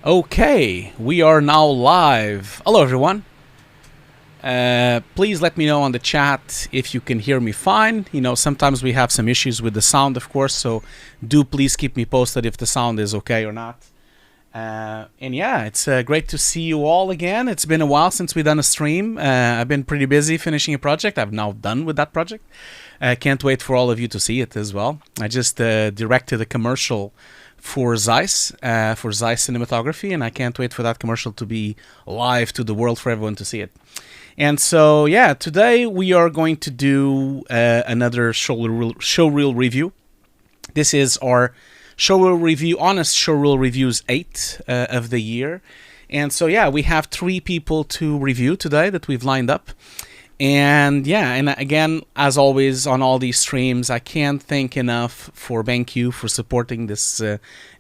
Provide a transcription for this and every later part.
Okay, we are now live. Hello, everyone. Please let me know on the chat if you can hear me fine. You know, sometimes we have some issues with the sound, of course, so do please keep me posted if the sound is okay or not. And yeah, it's great to see you all again. It's been a while since we've done a stream. I've been pretty busy finishing a project. I'm now done with that project. Can't wait for all of you to see it as well. I just directed a commercial for Zeiss Cinematography, and I can't wait for that commercial to be live to the world for everyone to see it. And so, yeah, today we are going to do another showreel review. This is our showreel review, honest showreel reviews 8 of the year. And so, yeah, we have 3 people to review today that we've lined up. And yeah, and again, as always on all these streams, I can't thank enough for BenQ for supporting this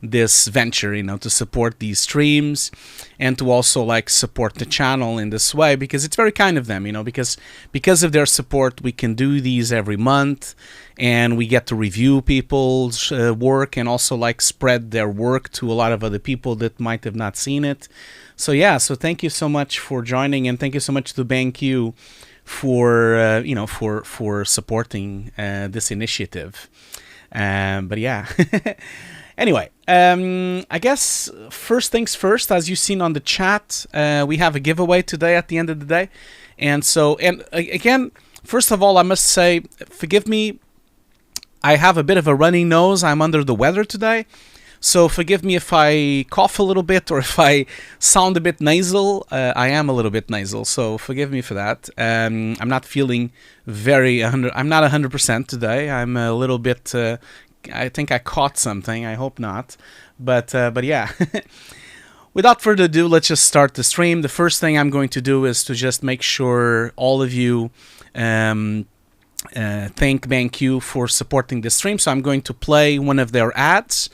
this venture, you know, to support these streams and to also like support the channel in this way, because it's very kind of them, you know, because of their support we can do these every month and we get to review people's work and also like spread their work to a lot of other people that might have not seen it. So yeah, so thank you so much for joining, and thank you so much to BenQ for you know, for supporting this initiative. But yeah. Anyway, I guess first things first, as you've seen on the chat, we have a giveaway today at the end of the day. And so, and again, first of all, I must say, forgive me, I have a bit of a runny nose. I'm under the weather today. So forgive me if I cough a little bit or if I sound a bit nasal. I am a little bit nasal, so forgive me for that. I'm not feeling I'm not 100% today. I'm a little bit, I think I caught something. I hope not. But yeah. Without further ado, let's just start the stream. The first thing I'm going to do is to just make sure all of you thank BenQ for supporting the stream. So I'm going to play one of their ads.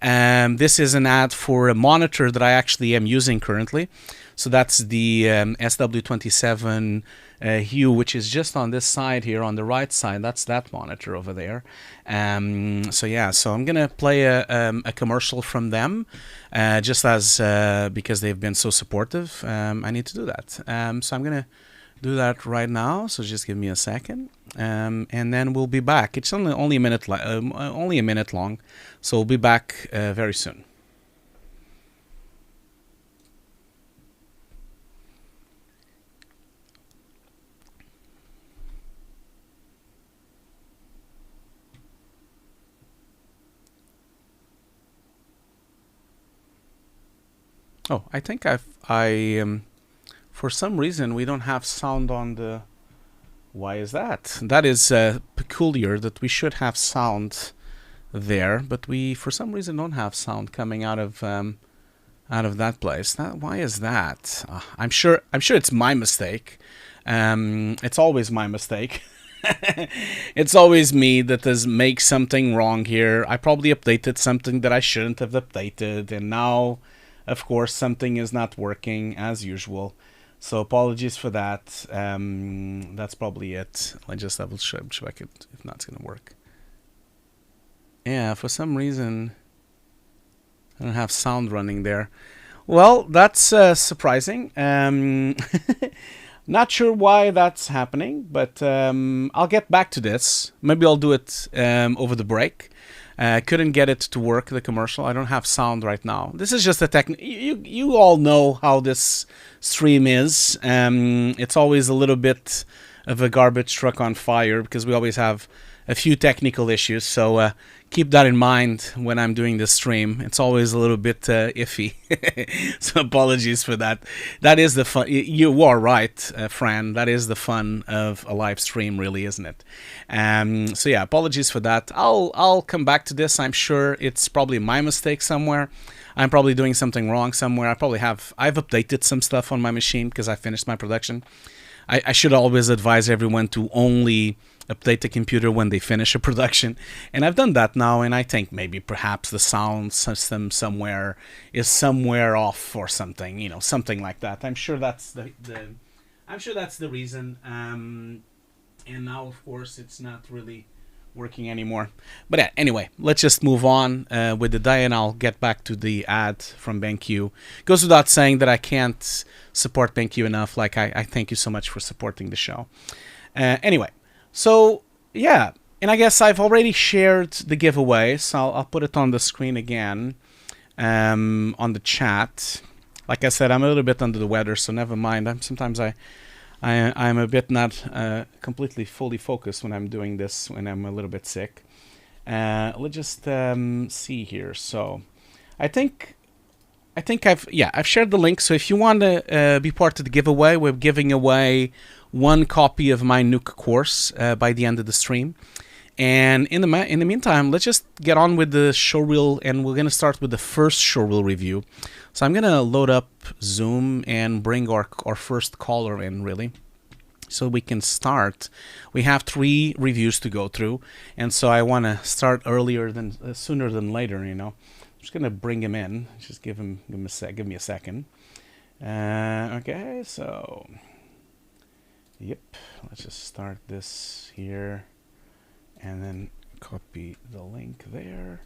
This is an ad for a monitor that I actually am using currently. So that's the SW27 Hue, which is just on this side here, on the right side. That's that monitor over there. So yeah, so I'm gonna play a commercial from them, just as because they've been so supportive. I need to do that. So I'm gonna do that right now. So just give me a second, and then we'll be back. It's only a minute, only a minute long. So we'll be back very soon. Oh, I think for some reason we don't have sound on the. Why is that? That is peculiar. That we should have sound there, but we for some reason don't have sound coming out of that place. Why is that? I'm sure it's my mistake. It's always my mistake. It's always me that does make something wrong here. I probably updated something that I shouldn't have updated, and now of course something is not working as usual. So apologies for that. That's probably it. I just double check it if not, it's gonna work. Yeah, for some reason I don't have sound running there. Well, that's surprising. Not sure why that's happening, but I'll get back to this. Maybe I'll do it over the break. Couldn't get it to work, the commercial. I don't have sound right now. This is just a you all know how this stream is. It's always a little bit of a garbage truck on fire because we always have a few technical issues. So keep that in mind when I'm doing this stream. It's always a little bit iffy. So apologies for that. That is the fun. You are right, Fran. That is the fun of a live stream, really, isn't it? So yeah, apologies for that. I'll come back to this. I'm sure it's probably my mistake somewhere. I'm probably doing something wrong somewhere. I've updated some stuff on my machine because I finished my production. I should always advise everyone to only update the computer when they finish a production, and I've done that now, and I think maybe perhaps the sound system somewhere is somewhere off or something, you know, something like that. I'm sure that's the reason. And now of course it's not really working anymore. But anyway, let's just move on with the day, and I'll get back to the ad from BenQ. Goes without saying that I can't support BenQ enough. Like, I thank you so much for supporting the show. Anyway, so yeah, and I guess I've already shared the giveaway, so I'll put it on the screen again on the chat. Like I said, I'm a little bit under the weather, so never mind. Sometimes I'm a bit not completely fully focused when I'm doing this, when I'm a little bit sick. Let's just see here. So I think I've shared the link. So if you want to be part of the giveaway, we're giving away 1 copy of my Nuke course by the end of the stream. And in the meantime, let's just get on with the showreel, and we're going to start with the first showreel review. So I'm going to load up Zoom and bring our first caller in, really, so we can start. We have 3 reviews to go through, and so I want to start sooner than later, you know. I'm just going to bring him in. Just give me a second. Okay, so yep, let's just start this here. And then copy the link there.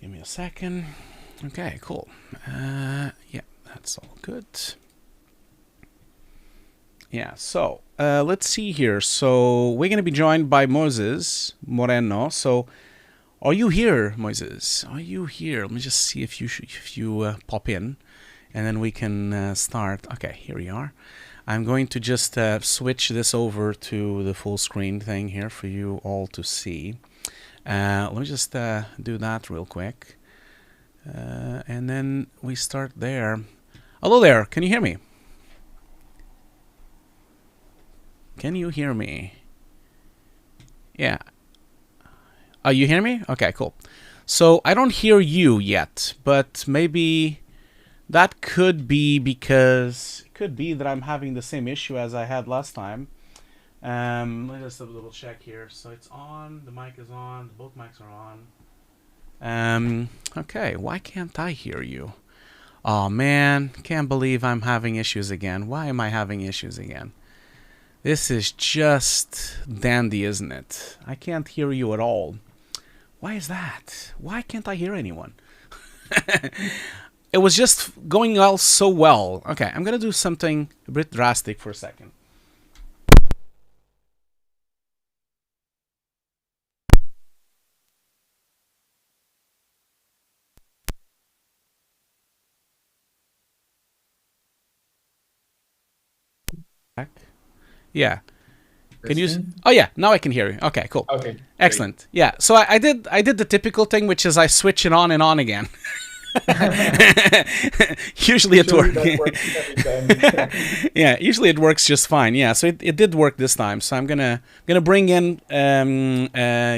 Give me a second. Okay, cool. Yeah, that's all good. Yeah, so let's see here. So we're going to be joined by Moises Moreno. So are you here, Moises? Are you here? Let me just see if you pop in, and then we can start. Okay, here we are. I'm going to just switch this over to the full screen thing here for you all to see. Let me just do that real quick. And then we start there. Hello there, can you hear me? Can you hear me? Yeah. Oh, you hear me? Okay, cool. So I don't hear you yet, but maybe that could be because could be that I'm having the same issue as I had last time. Let's just have a little check here. So it's on, the mic is on, both mics are on. Okay, why can't I hear you? Oh man, can't believe I'm having issues again. Why am I having issues again? This is just dandy, isn't it? I can't hear you at all. Why is that? Why can't I hear anyone? It was just going all so well. Okay, I'm gonna do something a bit drastic for a second. Yeah. Can you? Oh yeah, now I can hear you. Okay, cool. Okay. Excellent. Great. Yeah. So I did the typical thing, which is I switch it on and on again. Usually it works. Yeah, usually it works just fine. Yeah, so it did work this time. So I'm gonna bring in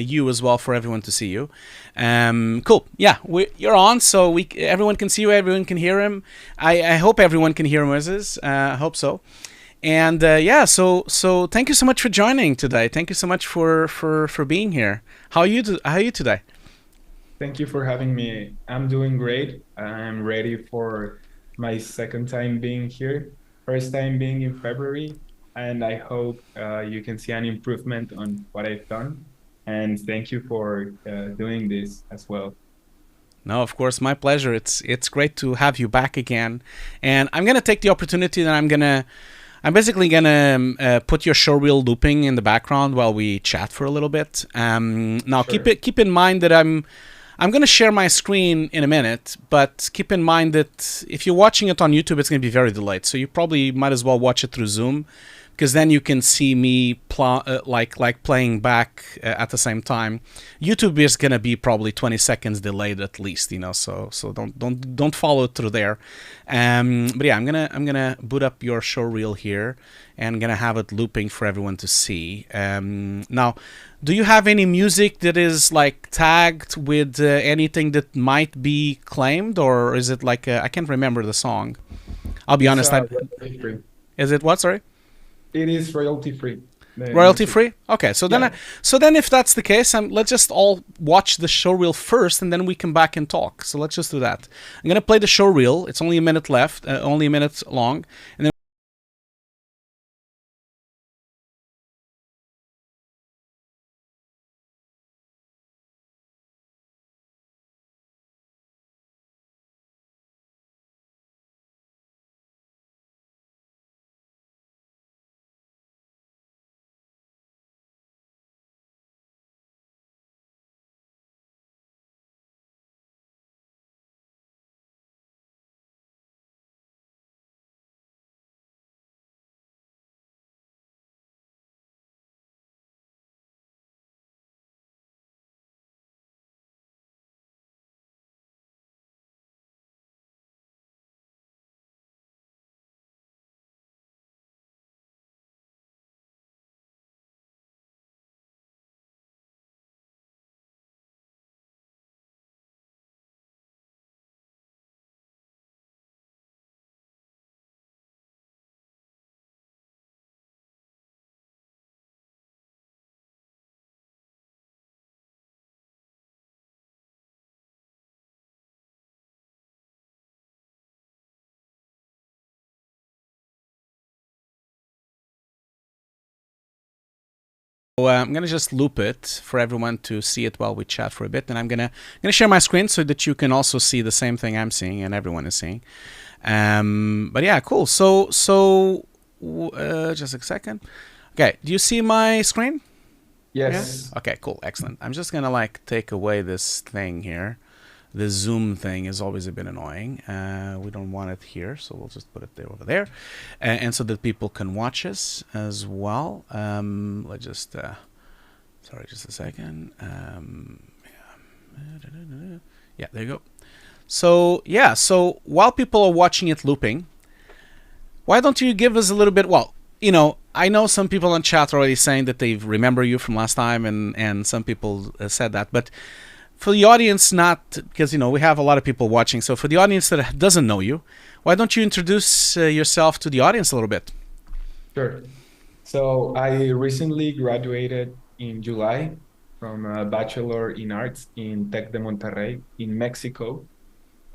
you as well for everyone to see you. Cool. Yeah, you're on, so everyone can see you, everyone can hear him. I hope everyone can hear Moises. I hope so. And yeah, so thank you so much for joining today. Thank you so much for being here. How are you today? Thank you for having me. I'm doing great. I'm ready for my second time being here. First time being in February, and I hope you can see an improvement on what I've done. And thank you for doing this as well. No, of course, my pleasure. It's great to have you back again. And I'm gonna take the opportunity that I'm basically gonna put your showreel looping in the background while we chat for a little bit. Now, sure. Keep in mind that I'm going to share my screen in a minute, but keep in mind that if you're watching it on YouTube, it's going to be very delayed. So you probably might as well watch it through Zoom, because then you can see me playing back at the same time. YouTube is going to be probably 20 seconds delayed at least, you know. So don't follow it through there. But yeah, I'm gonna boot up your showreel here and gonna have it looping for everyone to see. Now, do you have any music that is like tagged with anything that might be claimed, or is it like I can't remember the song? I'll be honest. Is it what? Sorry. It is royalty free. Royalty free? Okay, so then if that's the case, let's just all watch the showreel first, and then we come back and talk. So let's just do that. I'm gonna play the showreel. It's only a minute left, only a minute long, and then I'm gonna just loop it for everyone to see it while we chat for a bit, and I'm gonna share my screen so that you can also see the same thing I'm seeing and everyone is seeing. But yeah, cool. So just a second. Okay, do you see my screen? Yes. Yeah? Okay, cool, excellent. I'm just gonna like take away this thing here. The zoom thing is always a bit annoying. We don't want it here, so we'll just put it there over there, and so that people can watch us as well. Let's just sorry, just a second. Yeah, there you go. So yeah, so while people are watching it looping, why don't you give us a little bit? Well, I know some people on chat are already saying that they remember you from last time, and some people said that, but for the audience, not because we have a lot of people watching. So for the audience that doesn't know you, why don't you introduce yourself to the audience a little bit? Sure. So I recently graduated in July from a Bachelor in Arts in Tec de Monterrey in Mexico.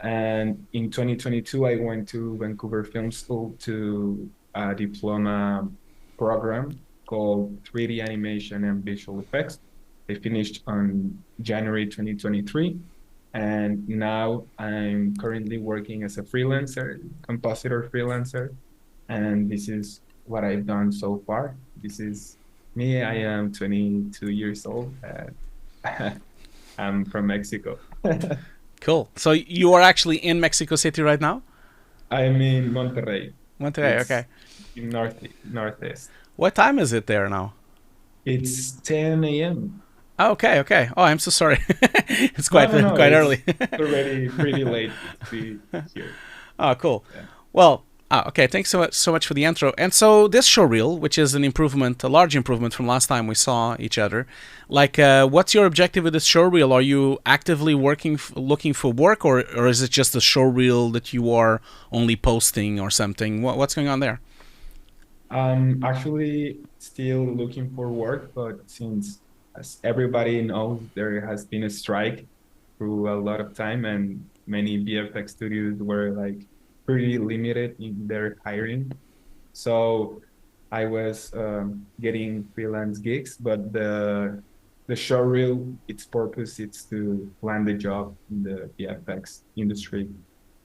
And in 2022, I went to Vancouver Film School to a diploma program called 3D Animation and Visual Effects. I finished on January 2023. And now I'm currently working as a freelancer, compositor freelancer. And this is what I've done so far. This is me. I am 22 years old. I'm from Mexico. Cool. So you are actually in Mexico City right now? I'm in Monterrey. Monterrey, It's okay. in northeast. What time is it there now? It's 10 a.m. Oh, okay. Oh, I'm so sorry. It's No, quite no, no. quite It's early. already pretty late to be here. Oh, cool. Yeah. Well, okay. Thanks so much for the intro. And so this showreel, which is an improvement, a large improvement from last time we saw each other, like, what's your objective with this showreel? Are you actively looking for work, or is it just a showreel that you are only posting or something? What's going on there? I'm actually still looking for work, but since, as everybody knows, there has been a strike through a lot of time, and many VFX studios were like pretty limited in their hiring. So I was getting freelance gigs, but the showreel, its purpose is to land a job in the VFX industry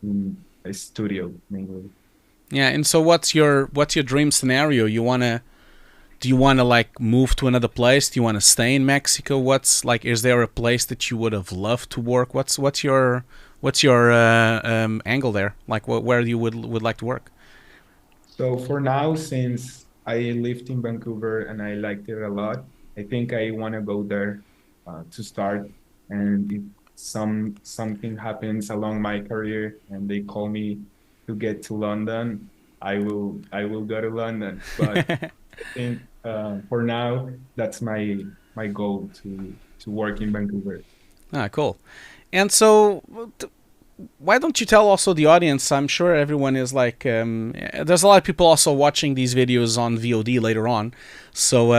in a studio mainly. Yeah. And so what's your dream scenario? Do you wanna like move to another place? Do you wanna stay in Mexico? What's like? Is there a place that you would have loved to work? What's your angle there? Like where you would like to work? So for now, since I lived in Vancouver and I liked it a lot, I think I want to go there to start. And if something happens along my career and they call me to get to London, I will go to London. But I think for now, that's my goal to work in Vancouver. Cool. And so, why don't you tell also the audience? I'm sure everyone is like, there's a lot of people also watching these videos on VOD later on. So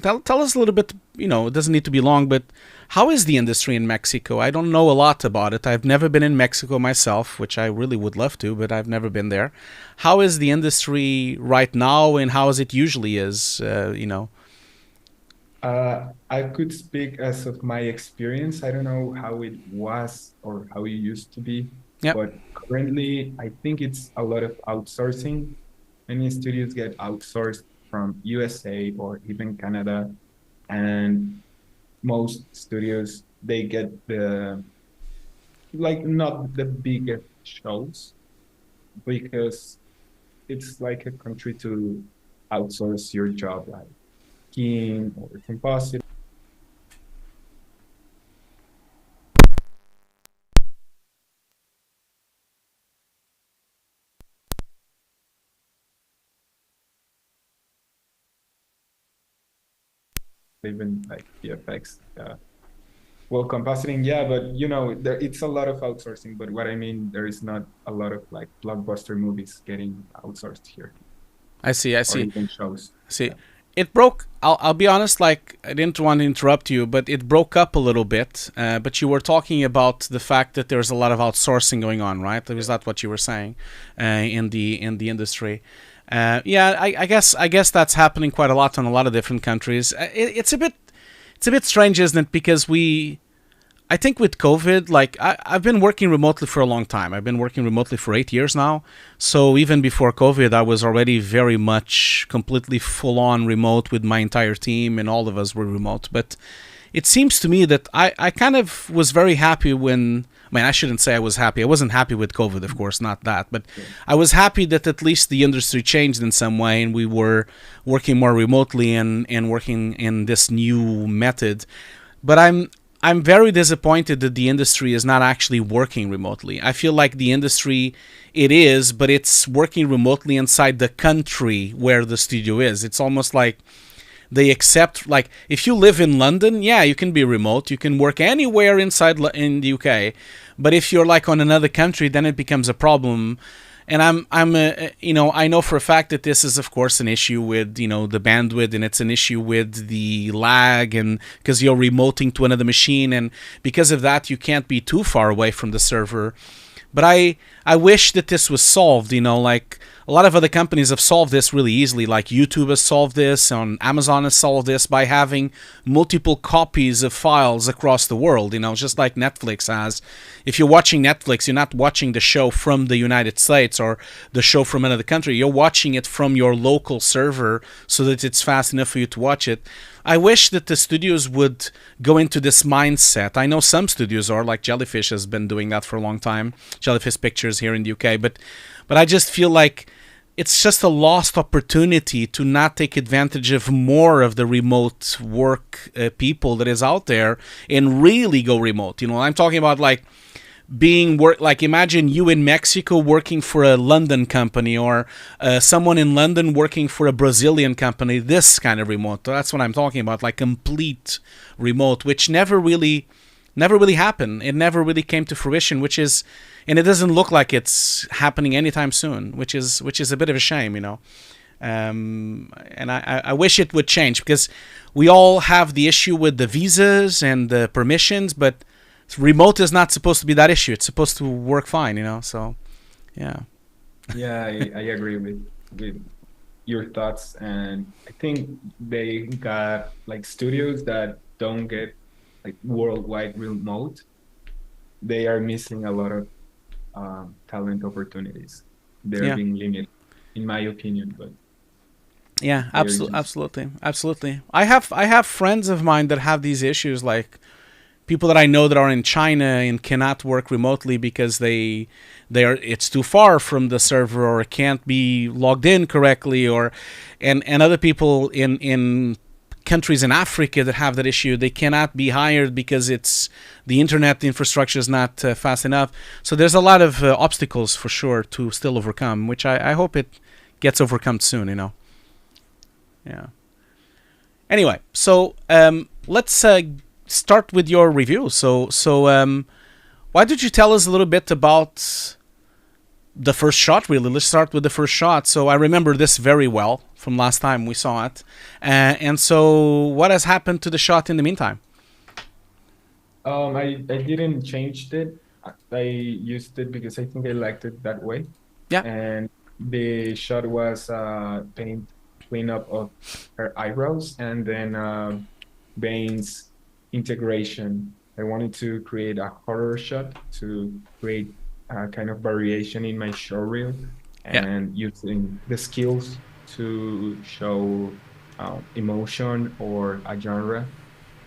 tell us a little bit. It doesn't need to be long, but how is the industry in Mexico? I don't know a lot about it. I've never been in Mexico myself, which I really would love to, but I've never been there. How is the industry right now, and how is it usually is? I could speak as of my experience. I don't know how it was or how it used to be, Yep. but currently I think it's a lot of outsourcing. Many studios get outsourced from USA or even Canada, and most studios they get the like not the biggest shows because it's like a country to outsource your job, like keying or compositing. Even like VFX. Well, compositing, yeah, but it's a lot of outsourcing. But what I mean, there is not a lot of like blockbuster movies getting outsourced here I see. or even shows. See. Yeah. it broke. I'll be honest. Like, I didn't want to interrupt you, but it broke up a little bit. But you were talking about the fact that there's a lot of outsourcing going on, right? Was that what you were saying in the industry? Yeah, I guess that's happening quite a lot in a lot of different countries. It's a bit strange, isn't it? Because I think with COVID, like I've been working remotely for a long time. I've been working remotely for 8 years now. So even before COVID, I was already very much completely full on remote with my entire team, and all of us were remote. But it seems to me that I kind of was very happy when, I mean, I shouldn't say I was happy. I wasn't happy with COVID, of course, not that. But I was happy that at least the industry changed in some way, and we were working more remotely and working in this new method. But I'm very disappointed that the industry is not actually working remotely. I feel like the industry, it is, but it's working remotely inside the country where the studio is. It's almost like they accept, like, if you live in London, yeah, you can be remote. You can work anywhere inside in the UK. But if you're like on another country, then it becomes a problem. And you know, I know for a fact that this is, of course, an issue with, you know, the bandwidth, and it's an issue with the lag, and because you're remoting to another machine, and because of that, you can't be too far away from the server. But I wish that this was solved, you know, like a lot of other companies have solved this really easily. Like YouTube has solved this, and Amazon has solved this by having multiple copies of files across the world, you know, just like Netflix has. If you're watching Netflix, you're not watching the show from the United States or the show from another country. You're watching it from your local server so that it's fast enough for you to watch it. I wish that the studios would go into this mindset. I know some studios are, like Jellyfish has been doing that for a long time, Jellyfish Pictures here in the UK, but I just feel like it's just a lost opportunity to not take advantage of more of the remote work people that is out there and really go remote. You know, I'm talking about like like imagine you in Mexico working for a London company, or someone in London working for a Brazilian company. This kind of remote. That's what I'm talking about, like complete remote, which never really happened. It never really came to fruition, and it doesn't look like it's happening anytime soon, which is a bit of a shame, you know. And I wish it would change, because we all have the issue with the visas and the permissions, but remote is not supposed to be that issue. It's supposed to work fine, you know. So, yeah. Yeah, I agree with your thoughts, and I think they got like studios that don't get like worldwide remote. They are missing a lot of talent opportunities. They're being limited, in my opinion. But yeah, absolutely. I have friends of mine that have these issues, like people that I know that are in China and cannot work remotely because it's too far from the server, or it can't be logged in correctly, and other people in countries in Africa that have that issue. They cannot be hired because the internet infrastructure is not fast enough. So there's a lot of obstacles for sure to still overcome, which I hope it gets overcome soon, you know. Yeah. Anyway, so let's start with your review. So why don't you tell us a little bit about the first shot, really? Let's start with the first shot. So I remember this very well from last time we saw it. And so what has happened to the shot in the meantime? I didn't change it. I used it because I think I liked it that way. Yeah. And the shot was clean up of her eyebrows, and then Bane's integration. I wanted to create a horror shot to create a kind of variation in my showreel, and using the skills to show emotion or a genre.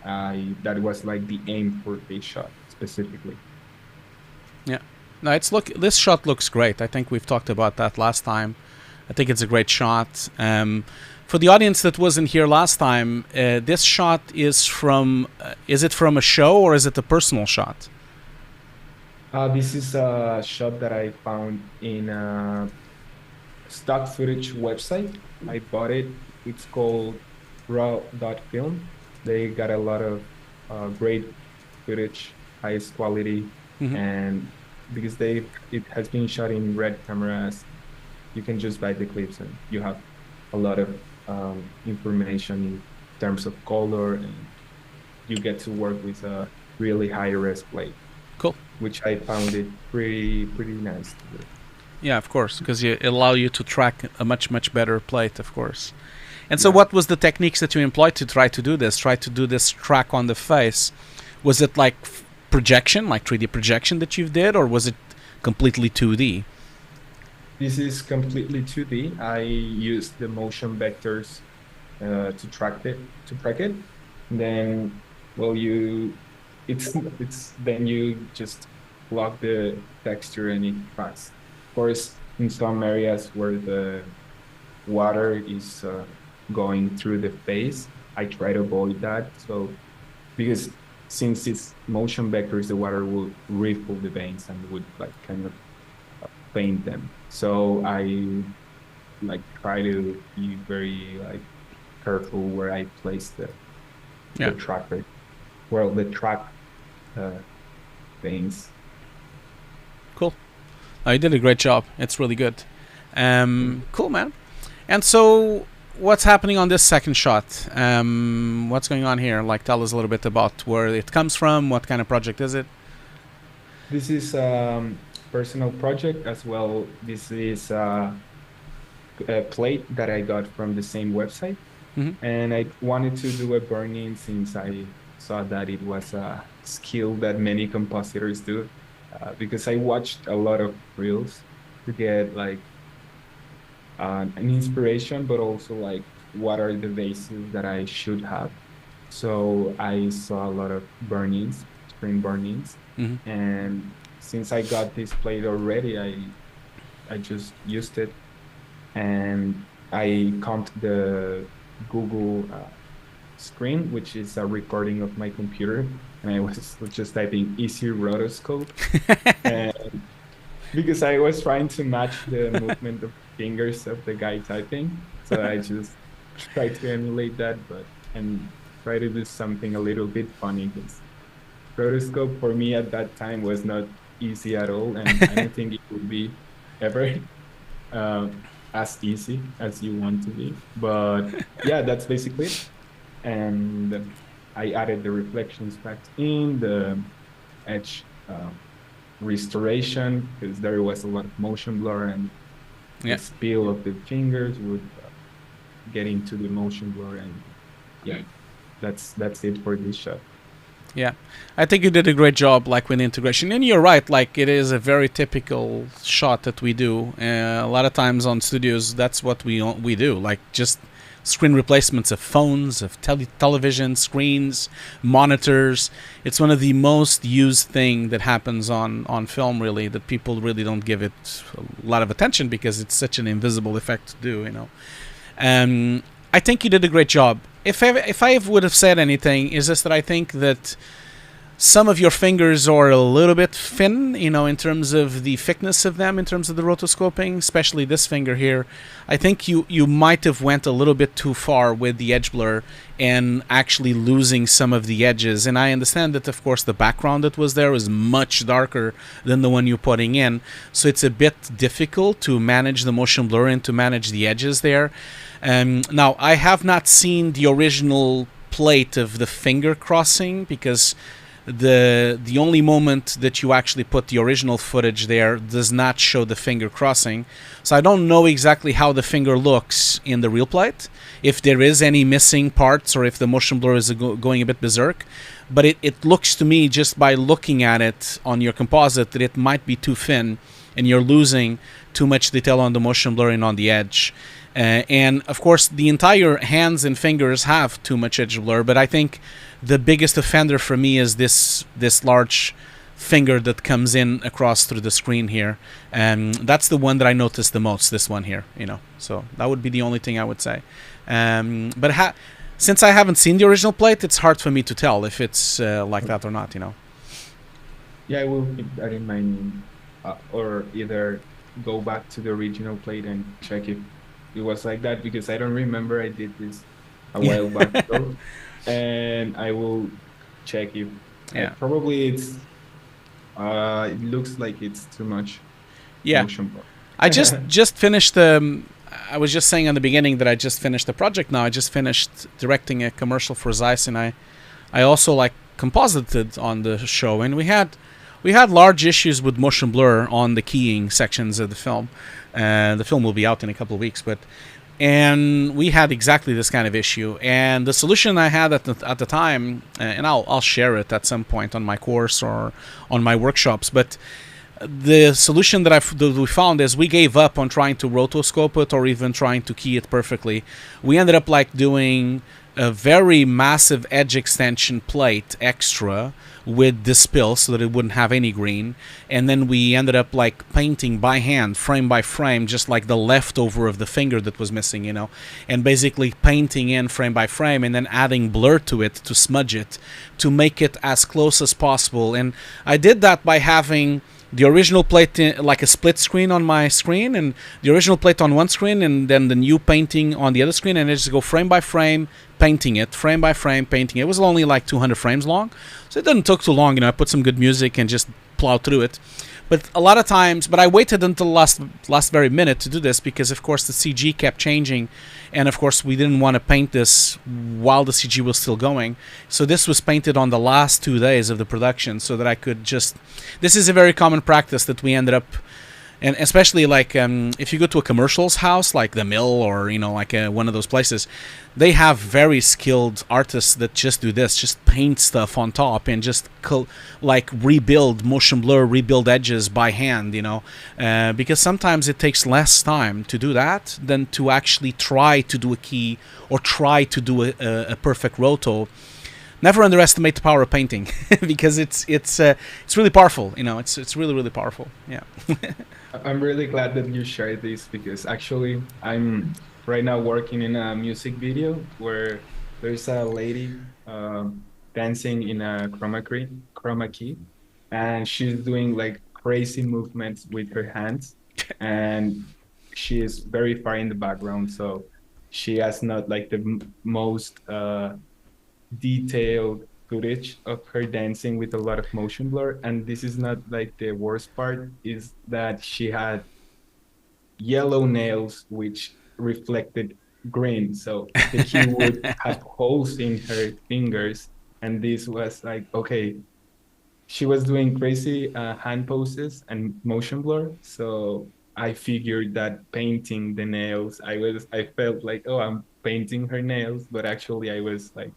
That was like the aim for this shot specifically. Yeah. No, this shot looks great. I think we've talked about that last time. I think it's a great shot. For the audience that wasn't here last time, this shot is is it from a show, or is it a personal shot? This is a shot that I found in a stock footage website. I bought it. It's called raw.film. They got a lot of great footage, highest quality, and because it has been shot in red cameras, you can just buy the clips and you have a lot of information in terms of color, and you get to work with a really high res plate, Cool. which I found it pretty nice to do. Yeah, of course, because it allow you to track a much better plate, of course. And so Yeah. what was the techniques that you employed to try to do this? Try to do this track on the face. Was it like projection, like 3D projection that you did, or was it completely 2D? This is completely 2D. I used the motion vectors to track it. And then, well, it's then you just lock the texture and it tracks. Of course, in some areas where the water is going through the face, I try to avoid that. So because since it's motion vectors, the water will riffle the veins and would like kind of paint them. So I like try to be very like careful where I place Yeah. the tracker, well, the track uh, veins. Cool. You did a great job. It's really good. Cool, man. And so, what's happening on this second shot? What's going on here? Like, tell us a little bit about where it comes from. What kind of project is it? This is personal project as well. This is a plate that I got from the same website. And I wanted to do a burn-in since I saw that it was a skill that many compositors do, because I watched a lot of reels to get like an inspiration, but also like what are the bases that I should have. So I saw a lot of burn-ins, screen burn-ins, and since I got this plate already, I just used it, and I comped the Google screen, which is a recording of my computer, and I was just typing easy rotoscope, and because I was trying to match the movement of fingers of the guy typing, so I just tried to emulate that, and try to do something a little bit funny, because rotoscope for me at that time was not easy at all, and I don't think it would be ever as easy as you want to be. But yeah, that's basically it. And I added the reflections back in, the edge restoration, because there was a lot of motion blur, and the spill of the fingers would get into the motion blur, and yeah, that's it for this shot. Yeah, I think you did a great job, like with integration. And you're right, like it is a very typical shot that we do. A lot of times on studios, that's what we do, like just screen replacements of phones, of television screens, monitors. It's one of the most used thing that happens on film, really, that people really don't give it a lot of attention because it's such an invisible effect to do, you know. I think you did a great job. If I would have said anything, is this that I think that some of your fingers are a little bit thin, you know, in terms of the thickness of them, in terms of the rotoscoping, especially this finger here. I think you might have went a little bit too far with the edge blur and actually losing some of the edges. And I understand that, of course, the background that was there was much darker than the one you're putting in. So it's a bit difficult to manage the motion blur and to manage the edges there. Now, I have not seen the original plate of the finger crossing because the only moment that you actually put the original footage there does not show the finger crossing. So I don't know exactly how the finger looks in the real plate, if there is any missing parts or if the motion blur is going a bit berserk. But it looks to me, just by looking at it on your composite, that it might be too thin and you're losing too much detail on the motion blur and on the edge. And of course, the entire hands and fingers have too much edge blur, but I think the biggest offender for me is this large finger that comes in across through the screen here. That's the one that I noticed the most, this one here, you know. So that would be the only thing I would say. But since I haven't seen the original plate, it's hard for me to tell if it's like that or not, you know. Yeah, I will keep that in mind, or either go back to the original plate and check if it was like that, because I don't remember. I did this a while back ago, and I will check if probably it's it looks like it's too much motion blur. I just finished I was just saying in the beginning that I just finished the project now. I just finished directing a commercial for Zeiss, and I also like composited on the show, and we had large issues with motion blur on the keying sections of the film. The film will be out in a couple of weeks, and we had exactly this kind of issue. And the solution I had at the time, and I'll share it at some point on my course or on my workshops, but the solution that we found is we gave up on trying to rotoscope it or even trying to key it perfectly. We ended up like doing a very massive edge extension plate extra with this spill so that it wouldn't have any green, and then we ended up like painting by hand, frame by frame, just like the leftover of the finger that was missing, you know, and basically painting in frame by frame and then adding blur to it to smudge it to make it as close as possible. And I did that by having the original plate like a split screen on my screen, and the original plate on one screen, and then the new painting on the other screen, and I just go frame by frame painting it, frame by frame painting it. It was only like 200 frames long, so it didn't take too long, you know. I put some good music and just plowed through it. But a lot of times, but I waited until last very minute to do this because of course the CG kept changing, and of course we didn't want to paint this while the CG was still going. So this was painted on the last 2 days of the production so that I could just, this is a very common practice that we ended up, and especially like if you go to a commercials house like the Mill or, you know, like one of those places, they have very skilled artists that just do this, just paint stuff on top and just like rebuild motion blur, rebuild edges by hand, you know, because sometimes it takes less time to do that than to actually try to do a key or try to do a perfect roto. Never underestimate the power of painting because it's really powerful, you know. It's really powerful. Yeah. I'm really glad that you shared this because actually I'm right now working in a music video where there's a lady dancing in a chroma key, and she's doing like crazy movements with her hands, and she is very far in the background, so she has not like the most detailed footage of her dancing with a lot of motion blur. And this is not like the worst part, is that she had yellow nails which reflected green, so the key would have holes in her fingers. And this was like, okay, she was doing crazy hand poses and motion blur, so I figured that painting the nails, I felt like, oh, I'm painting her nails, but actually I was like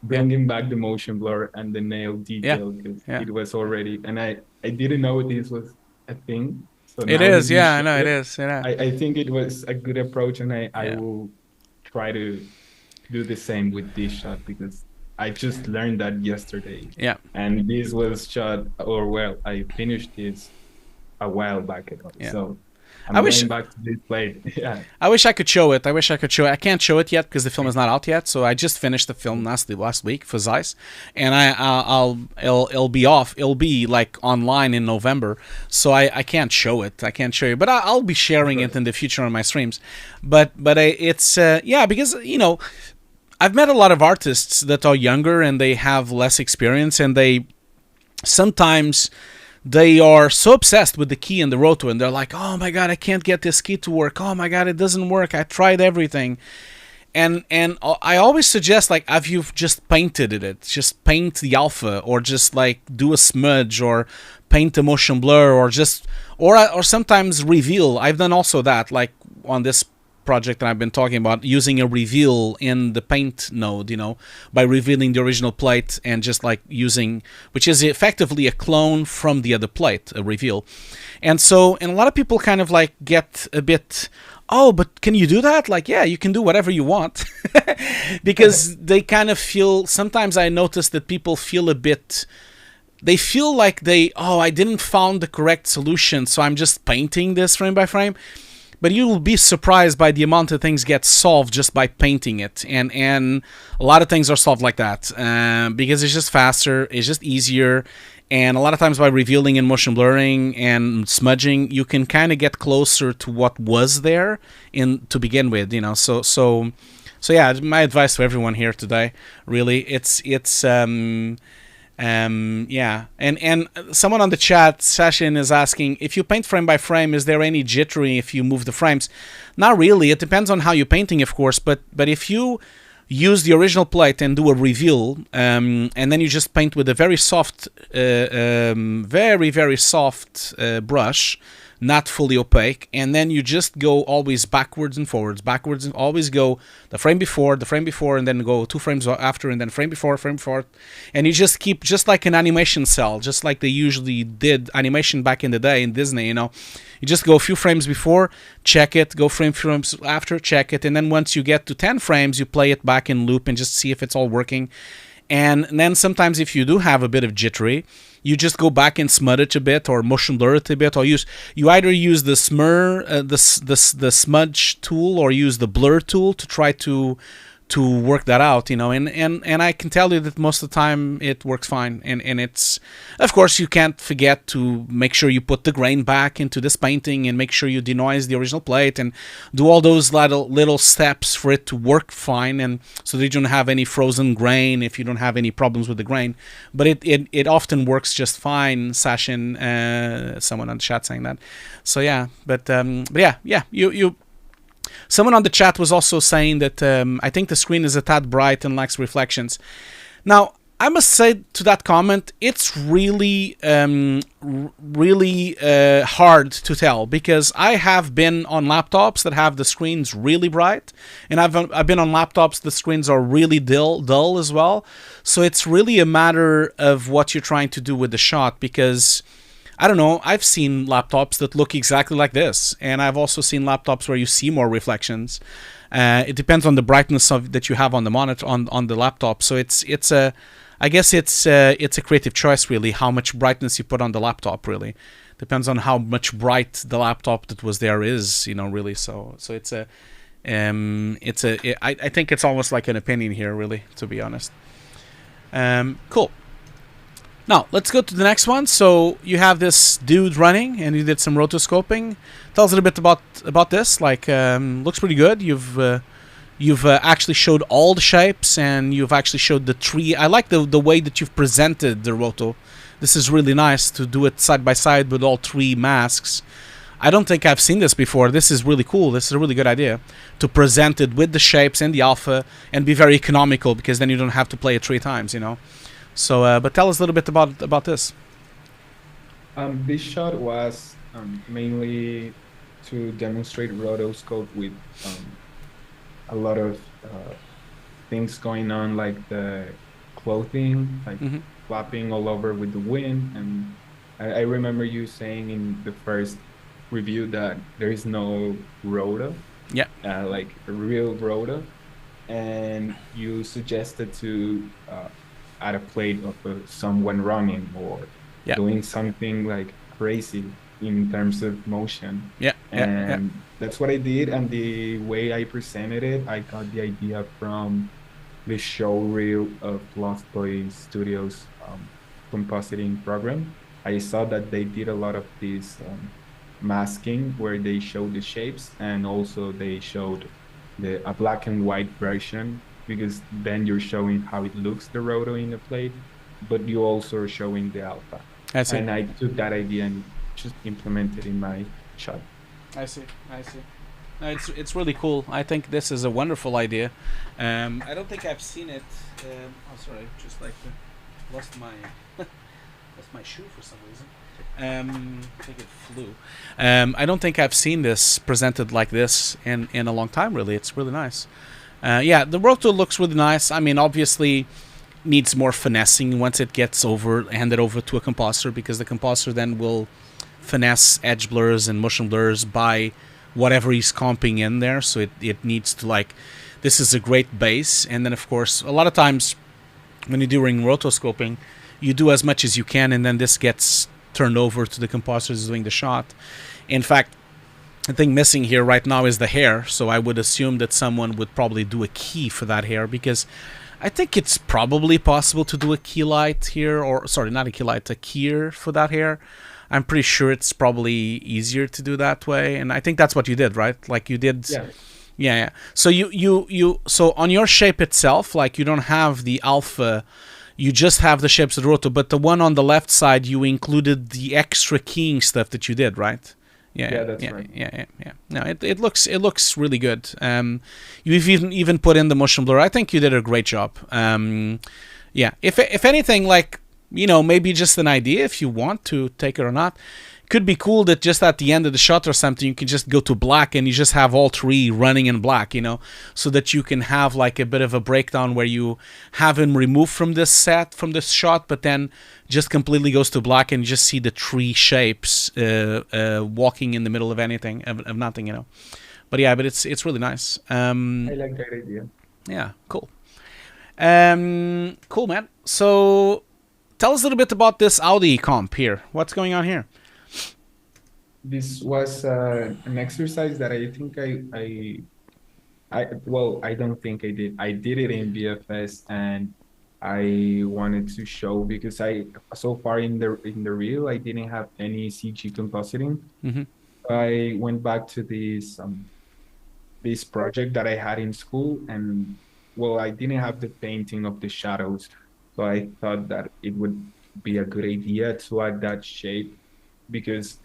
bringing back the motion blur and the nail detail because it was already, and I didn't know this was a thing. So it is, yeah, I know it is. Yeah. I think it was a good approach, and I will try to do the same with this shot because I just learned that yesterday. Yeah. And this was shot, or well, I finished this a while back ago. Yeah. So I'm going back to this plate. Yeah. I wish I could show it. I can't show it yet because the film is not out yet. So I just finished the film last week for Zeiss, and it'll be off. It'll be like online in November. So I can't show it. I can't show you, but I'll be sharing it in the future on my streams. But it's because, you know, I've met a lot of artists that are younger and they have less experience, and sometimes they are so obsessed with the key and the roto, and they're like, oh my god, I can't get this key to work. Oh my god, it doesn't work. I tried everything. And I always suggest, like, if you've just painted it, just paint the alpha, or just like do a smudge, or paint a motion blur, or sometimes reveal. I've done also that, like on this project that I've been talking about, using a reveal in the paint node, you know, by revealing the original plate and just like using, which is effectively a clone from the other plate, a reveal. And a lot of people kind of like get a bit, oh, but can you do that? Like, yeah, you can do whatever you want. Because they kind of feel, sometimes I notice that people feel a bit, they feel like I didn't found the correct solution, so I'm just painting this frame by frame. But you will be surprised by the amount of things get solved just by painting it. And a lot of things are solved like that because it's just faster, it's just easier. And a lot of times by revealing and motion blurring and smudging, you can kind of get closer to what was there to begin with, you know. So yeah, my advice to everyone here today, really, it's Yeah, and someone on the chat session is asking, if you paint frame by frame, is there any jittery if you move the frames? Not really. It depends on how you're painting, of course, but if you use the original plate and do a reveal, and then you just paint with a very soft, very soft brush, not fully opaque, and then you just go always backwards and forwards, and always go the frame before, and then go 2 frames after, and then frame before, and you just keep, just like an animation cell, just like they usually did animation back in the day in Disney, you know. You just go a few frames before, check it, go frames after, check it, and then once you get to 10 frames, you play it back in loop and just see if it's all working. And then sometimes if you do have a bit of jittery, you just go back and smudge it a bit, or motion blur it a bit, or you either use the the smudge tool, or use the blur tool to try to work that out, you know, and I can tell you that most of the time it works fine, and it's, of course, you can't forget to make sure you put the grain back into this painting and make sure you denoise the original plate and do all those little steps for it to work fine, and so that you don't have any frozen grain if you don't have any problems with the grain. But it often works just fine. Session, someone on the chat saying that. So yeah, but yeah, you. Someone on the chat was also saying that I think the screen is a tad bright and lacks reflections. Now, I must say to that comment, it's really hard to tell, because I have been on laptops that have the screens really bright, and I've been on laptops the screens are really dull as well. So it's really a matter of what you're trying to do with the shot, because I don't know, I've seen laptops that look exactly like this, and I've also seen laptops where you see more reflections. It depends on the brightness that you have on the monitor, on the laptop. So I guess it's a creative choice, really, how much brightness you put on the laptop. Really depends on how much bright the laptop that was there is, you know, really. So I think it's almost like an opinion here, really, to be honest. Cool. Now, let's go to the next one. So you have this dude running, and you did some rotoscoping. Tell us a little bit about this. Like, looks pretty good. You've actually showed all the shapes, and you've actually showed the tree. I like the way that you've presented the roto. This is really nice to do it side by side with all 3 masks. I don't think I've seen this before. This is really cool. This is a really good idea to present it with the shapes and the alpha, and be very economical, because then you don't have to play it 3 times, you know. So, but tell us a little bit about this. This shot was mainly to demonstrate rotoscope with a lot of things going on, like the clothing, like flapping all over with the wind. And I remember you saying in the first review that there is no roto, like a real roto, and you suggested to add a plate of someone running, or doing something like crazy in terms of motion. And that's what I did. And the way I presented it, I got the idea from the showreel of Lost Boy Studios compositing program. I saw that they did a lot of this masking, where they showed the shapes, and also they showed a black and white version, because then you're showing how it looks, the roto in the plate, but you also are showing the alpha. I see. And I took that idea and just implemented in my shot. I see. No, it's really cool. I think this is a wonderful idea. I don't think I've seen it. Sorry, just like lost my shoe for some reason. I think it flew. I don't think I've seen this presented like this in a long time. Really, it's really nice. Yeah, the roto looks really nice. I mean, obviously needs more finessing once it gets handed over to a compositor, because the compositor then will finesse edge blurs and motion blurs by whatever he's comping in there. So it needs to, like, this is a great base. And then, of course, a lot of times when you're doing rotoscoping, you do as much as you can, and then this gets turned over to the compositors doing the shot. In fact, the thing missing here right now is the hair, so I would assume that someone would probably do a key for that hair, because I think it's probably possible to do a key light here, or sorry, not a key light, a keyer for that hair. I'm pretty sure it's probably easier to do that way, and I think that's what you did, right? Like you did. Yeah. So you so on your shape itself, like you don't have the alpha. you just have the shapes of the roto, but the one on the left side, you included the extra keying stuff that you did, right? Yeah, that's right. Yeah. No, it looks really good. You've even put in the motion blur. I think you did a great job. Yeah. If anything, like, maybe just an idea if you want to take it or not. Could be cool that just at the end of the shot or something, you can just go to black and you just have all three running in black, so that you can have like a bit of a breakdown where you have him removed from this shot, but then just completely goes to black and you just see the three shapes walking in the middle of anything, of nothing, But yeah, but it's really nice. I like that idea. Yeah, cool. Cool, man. So tell us a little bit about this Audi comp here. What's going on here? This was an exercise that I think I don't think I did. I did it in VFS, and I wanted to show because so far in the reel I didn't have any CG compositing. Mm-hmm. I went back to this project that I had in school, and I didn't have the painting of the shadows, so I thought that it would be a good idea to add that shape, because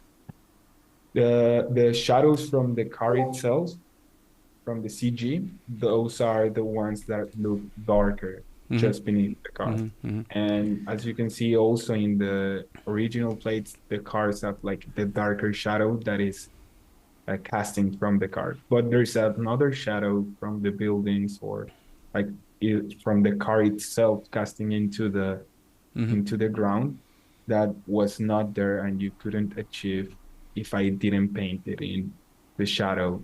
the shadows from the car itself, from the CG, those are the ones that look darker, mm-hmm. just beneath the car. Mm-hmm. And as you can see also in the original plates, the cars have like the darker shadow that is casting from the car. But there's another shadow from the buildings, or like from the car itself casting into the into the ground, that was not there and you couldn't achieve if I didn't paint it in the shadow.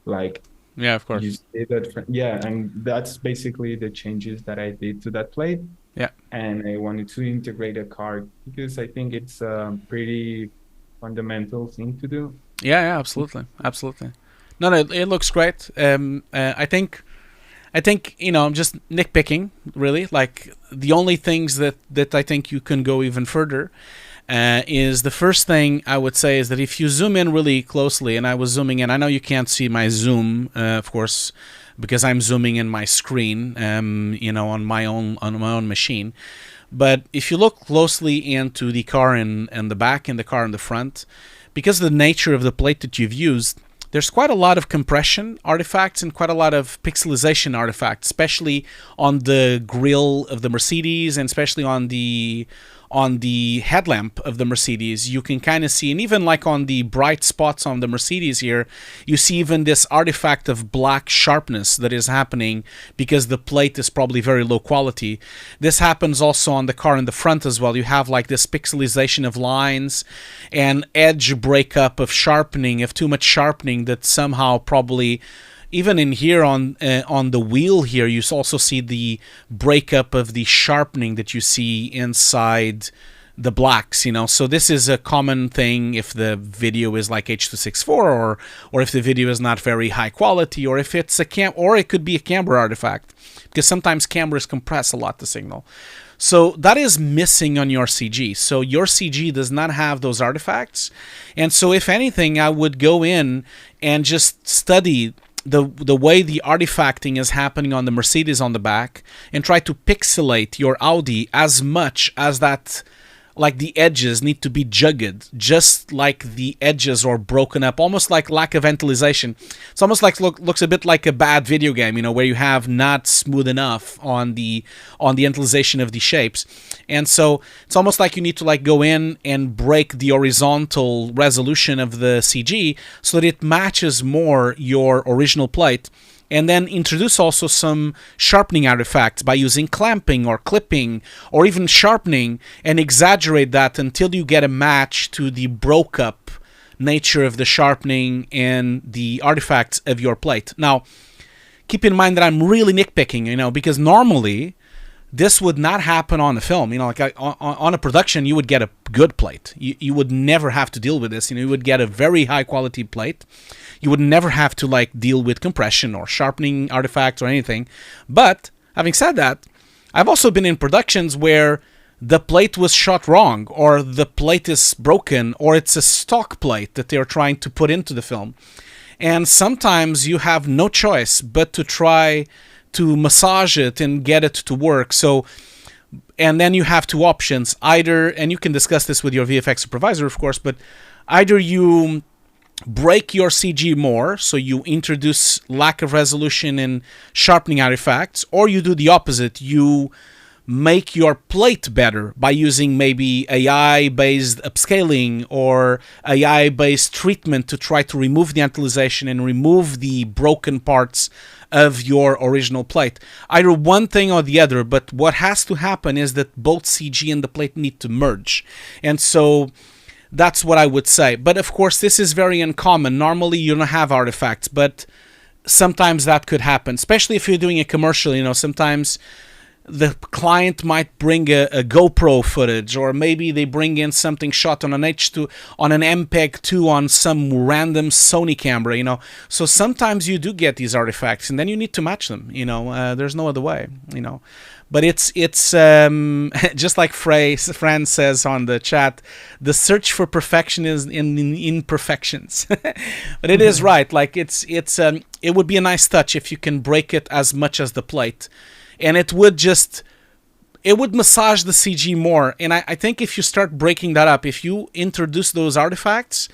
Like, yeah, of course. You see that, yeah, and that's basically the changes that I did to that plate. Yeah. And I wanted to integrate a card because I think it's a pretty fundamental thing to do. Yeah, absolutely. No, it looks great. I think I'm just nitpicking, really. Like, the only things that I think you can go even further is the first thing I would say is that if you zoom in really closely, and I was zooming in, I know you can't see my zoom, of course, because I'm zooming in my screen, on my own machine. But if you look closely into the car in the back and the car in the front, because of the nature of the plate that you've used, there's quite a lot of compression artifacts and quite a lot of pixelization artifacts, especially on the grille of the Mercedes and especially on the headlamp of the Mercedes. You can kind of see, and even like on the bright spots on the Mercedes here, you see even this artifact of black sharpness that is happening because the plate is probably very low quality. This happens also on the car in the front as well. You have like this pixelization of lines and edge breakup of sharpening, of too much sharpening that somehow probably, even in here on the wheel here, you also see the breakup of the sharpening that you see inside the blacks, So this is a common thing if the video is like H.264 or if the video is not very high quality, or if it's or it could be a camera artifact, because sometimes cameras compress a lot the signal. So that is missing on your CG. So your CG does not have those artifacts. And so if anything, I would go in and just study the way the artifacting is happening on the Mercedes on the back and try to pixelate your Audi as much as that, like the edges need to be jugged, just like the edges are broken up, almost like lack of ventilation. It's almost like looks a bit like a bad video game, where you have not smooth enough on the ventilation of the shapes. And so it's almost like you need to like go in and break the horizontal resolution of the CG so that it matches more your original plate. And then introduce also some sharpening artifacts by using clamping or clipping or even sharpening, and exaggerate that until you get a match to the broke up nature of the sharpening and the artifacts of your plate. Now, keep in mind that I'm really nitpicking, because normally this would not happen on a film. Like on a production, you would get a good plate. You would never have to deal with this. You would get a very high quality plate. You would never have to like deal with compression or sharpening artifacts or anything. But having said that, I've also been in productions where the plate was shot wrong, or the plate is broken, or it's a stock plate that they're trying to put into the film. And sometimes you have no choice but to try to massage it and get it to work. So And then you have two options. Either, and you can discuss this with your VFX supervisor, of course, but either you break your CG more, so you introduce lack of resolution and sharpening artifacts, or you do the opposite. You make your plate better by using maybe AI-based upscaling or AI-based treatment to try to remove the antilization and remove the broken parts of your original plate. Either one thing or the other, but what has to happen is that both CG and the plate need to merge. And so that's what I would say. But of course, this is very uncommon. Normally, you don't have artifacts, but sometimes that could happen, especially if you're doing a commercial. You know, sometimes the client might bring a GoPro footage, or maybe they bring in something shot on an H2, on an MPEG-2 on some random Sony camera, you know. So sometimes you do get these artifacts, and then you need to match them, you know. There's no other way, you know. But it's just like Fran says on the chat, the search for perfection is in imperfections. But it is right. Like it would be a nice touch if you can break it as much as the plate. And it would massage the CG more. And I think if you start breaking that up, if you introduce those artifacts,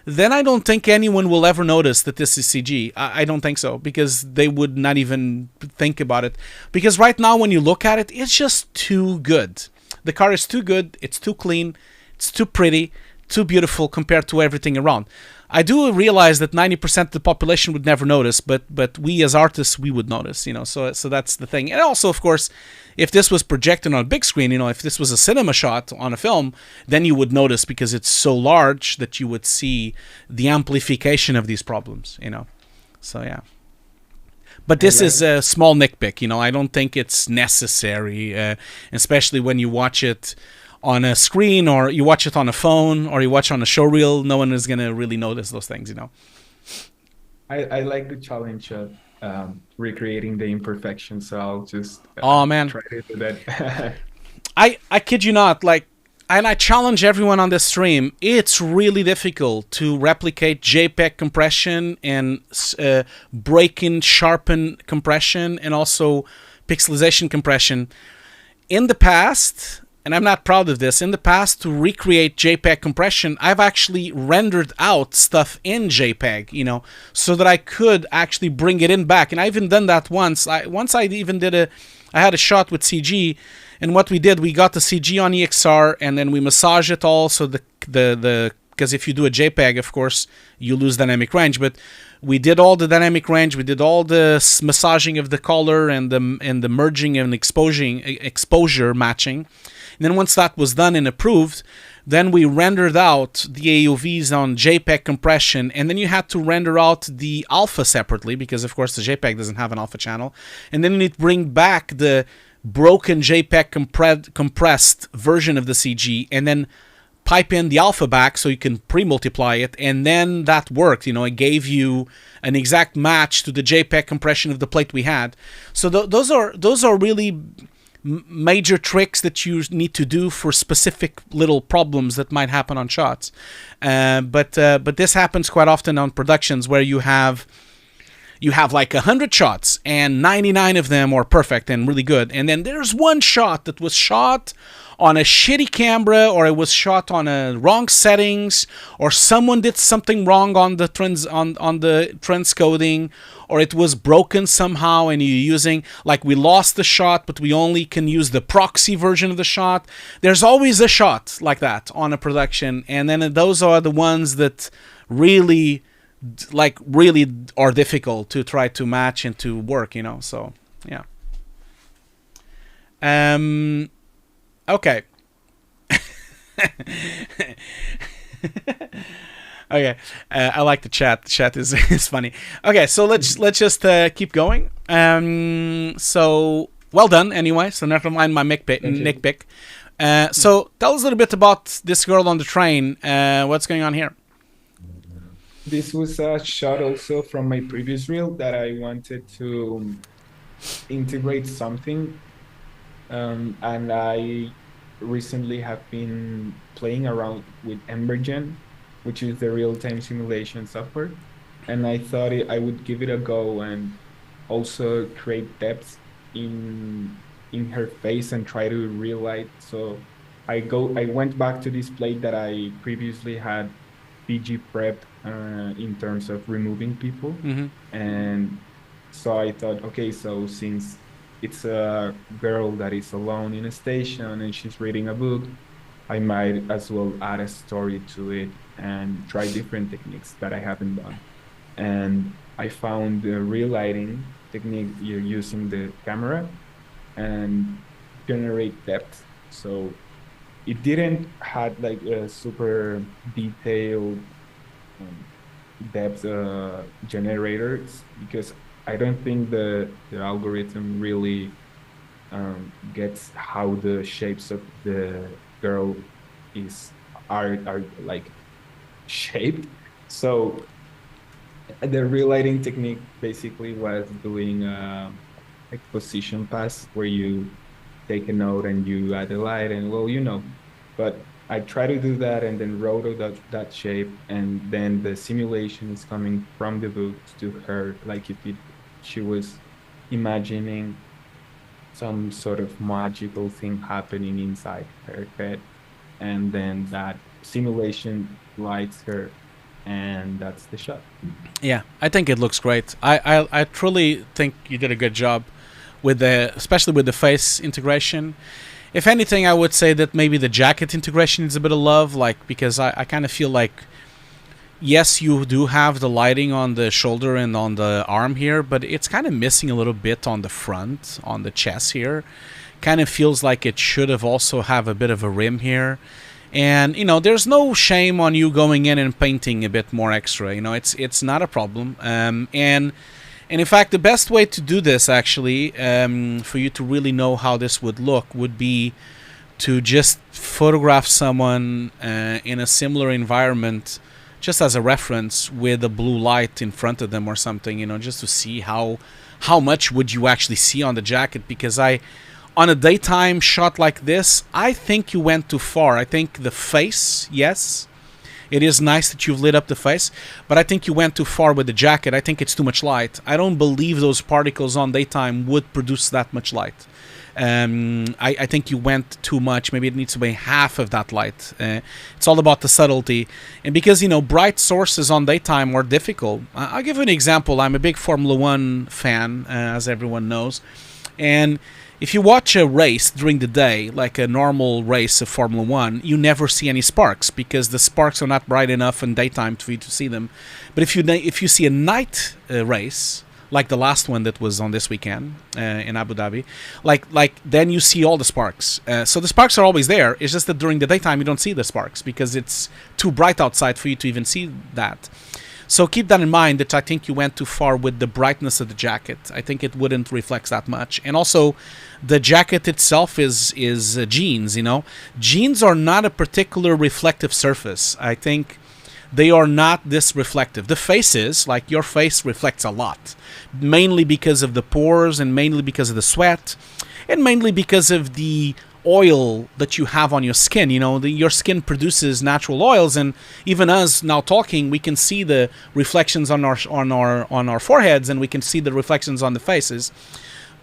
then I don't think anyone will ever notice that this is CG. I don't think so, because they would not even think about it. Because right now, when you look at it, it's just too good. The car is too good, it's too clean, it's too pretty, too beautiful compared to everything around. I do realize that 90% of the population would never notice, but we as artists, we would notice, you know, so that's the thing. And also, of course, if this was projected on a big screen, you know, if this was a cinema shot on a film, then you would notice, because it's so large that you would see the amplification of these problems, you know. So, yeah. But this is a small nitpick, you know. I don't think it's necessary, especially when you watch it on a screen, or you watch it on a phone, or you watch on a showreel. No one is going to really notice those things, you know. I like the challenge of recreating the imperfection, so I'll just man, try to do that. I kid you not, like, and I challenge everyone on this stream, it's really difficult to replicate JPEG compression and break-in, sharpen compression, and also pixelization compression. In the past, and I'm not proud of this, in the past, to recreate JPEG compression, I've actually rendered out stuff in JPEG, you know, so that I could actually bring it in back. And I even done that once. I had a shot with CG, and what we did, we got the CG on EXR, and then we massage it all, so because if you do a JPEG, of course, you lose dynamic range, but we did all the dynamic range, we did all the massaging of the color and the merging and exposure matching. And then once that was done and approved, then we rendered out the AUVs on JPEG compression, and then you had to render out the alpha separately, because of course the JPEG doesn't have an alpha channel. And then you need to bring back the broken JPEG compressed version of the CG, and then pipe in the alpha back so you can pre-multiply it, and then that worked. You know, it gave you an exact match to the JPEG compression of the plate we had. So those are really major tricks that you need to do for specific little problems that might happen on shots. But this happens quite often on productions where you have like 100 shots and 99 of them are perfect and really good, and then there's one shot that was shot on a shitty camera, or it was shot on a wrong settings, or someone did something wrong on the transcoding, or it was broken somehow, and you're using, like, we lost the shot but we only can use the proxy version of the shot. There's always a shot like that on a production, and then those are the ones that really are difficult to try to match and to work, you know. So yeah. Okay. Okay. I like the chat. The chat is funny. Okay, so let's just keep going. So well done anyway. So never mind my nitpick. So tell us a little bit about this girl on the train. What's going on here? This was a shot also from my previous reel that I wanted to integrate something. And I recently have been playing around with Embergen, which is the real-time simulation software. And I thought I would give it a go and also create depth in in her face and try to relight. So I went back to this plate that I previously had PG prepped in terms of removing people. Mm-hmm. And so I thought, okay, so since it's a girl that is alone in a station and she's reading a book, I might as well add a story to it and try different techniques that I haven't done. And I found the relighting technique you're using the camera and generate depth. So it didn't had like a super detailed um, depth generators because I don't think the algorithm really gets how the shapes of the girl is are like shaped. So the relighting technique basically was doing like position pass where you take a note and you add a light and well, but I try to do that and then roto that shape and then the simulation is coming from the book to her like if she was imagining some sort of magical thing happening inside her head and then that simulation lights her and that's the shot. Yeah, I think it looks great. I truly think you did a good job with especially with the face integration. If anything, I would say that maybe the jacket integration needs a bit of love, like because I kind of feel like yes, you do have the lighting on the shoulder and on the arm here, but it's kind of missing a little bit on the front, on the chest here. Kind of feels like it should have also have a bit of a rim here. And there's no shame on you going in and painting a bit more extra. It's not a problem. And in fact, the best way to do this actually, for you to really know how this would look, would be to just photograph someone in a similar environment, just as a reference, with a blue light in front of them or something. Just to see how much would you actually see on the jacket. Because on a daytime shot like this, I think you went too far. I think the face, yes, it is nice that you've lit up the face, but I think you went too far with the jacket. I think it's too much light. I don't believe those particles on daytime would produce that much light. I think you went too much. Maybe it needs to be half of that light. It's all about the subtlety. And because, bright sources on daytime are difficult. I'll give you an example. I'm a big Formula One fan, as everyone knows. And if you watch a race during the day, like a normal race of Formula One, you never see any sparks because the sparks are not bright enough in daytime for you to see them. But if you see a night race, like the last one that was on this weekend in Abu Dhabi, like then you see all the sparks. So the sparks are always there. It's just that during the daytime you don't see the sparks because it's too bright outside for you to even see that. So keep that in mind, that I think you went too far with the brightness of the jacket. I think it wouldn't reflect that much. And also, the jacket itself is jeans, Jeans are not a particular reflective surface. I think they are not this reflective. The face is, like your face reflects a lot. Mainly because of the pores and mainly because of the sweat. And mainly because of the oil that you have on your skin. Your skin produces natural oils, and even us now talking, we can see the reflections on our foreheads, and we can see the reflections on the faces.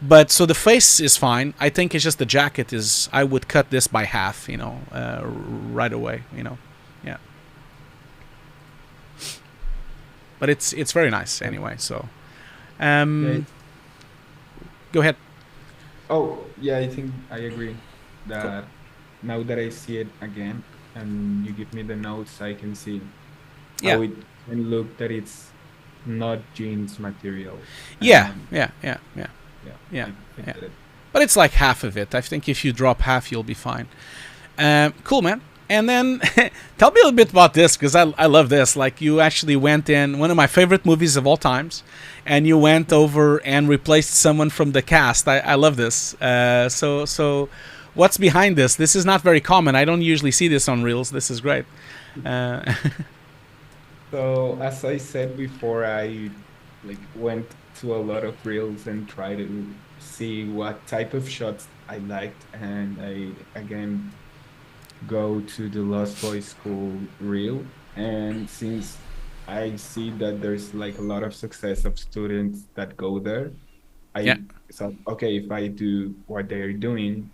But so the face is fine. I think it's just the jacket is. I would cut this by half, right away. Yeah. But it's very nice anyway. So, Okay. go ahead. Oh, yeah, I think I agree Cool. that now that I see it again and you give me the notes, I can see Yeah. how it can look that it's not jeans material. Yeah. And Yeah. Yeah. Yeah. yeah, Yeah. I Yeah. get it. But it's like half of it. I think if you drop half, you'll be fine. Cool, man. And then tell me a little bit about this, because I love this. Like, you actually went in one of my favorite movies of all times, and you went over and replaced someone from the cast. I love this. So what's behind this? This is not very common. I don't usually see this on Reels. This is great. Uh, So as I said before, I like went to a lot of reels and try to see what type of shots I liked, and I again go to the Lost Boys School reel. And since I see that there's like a lot of success of students that go there, Yeah. I thought, okay, if I do what they're doing,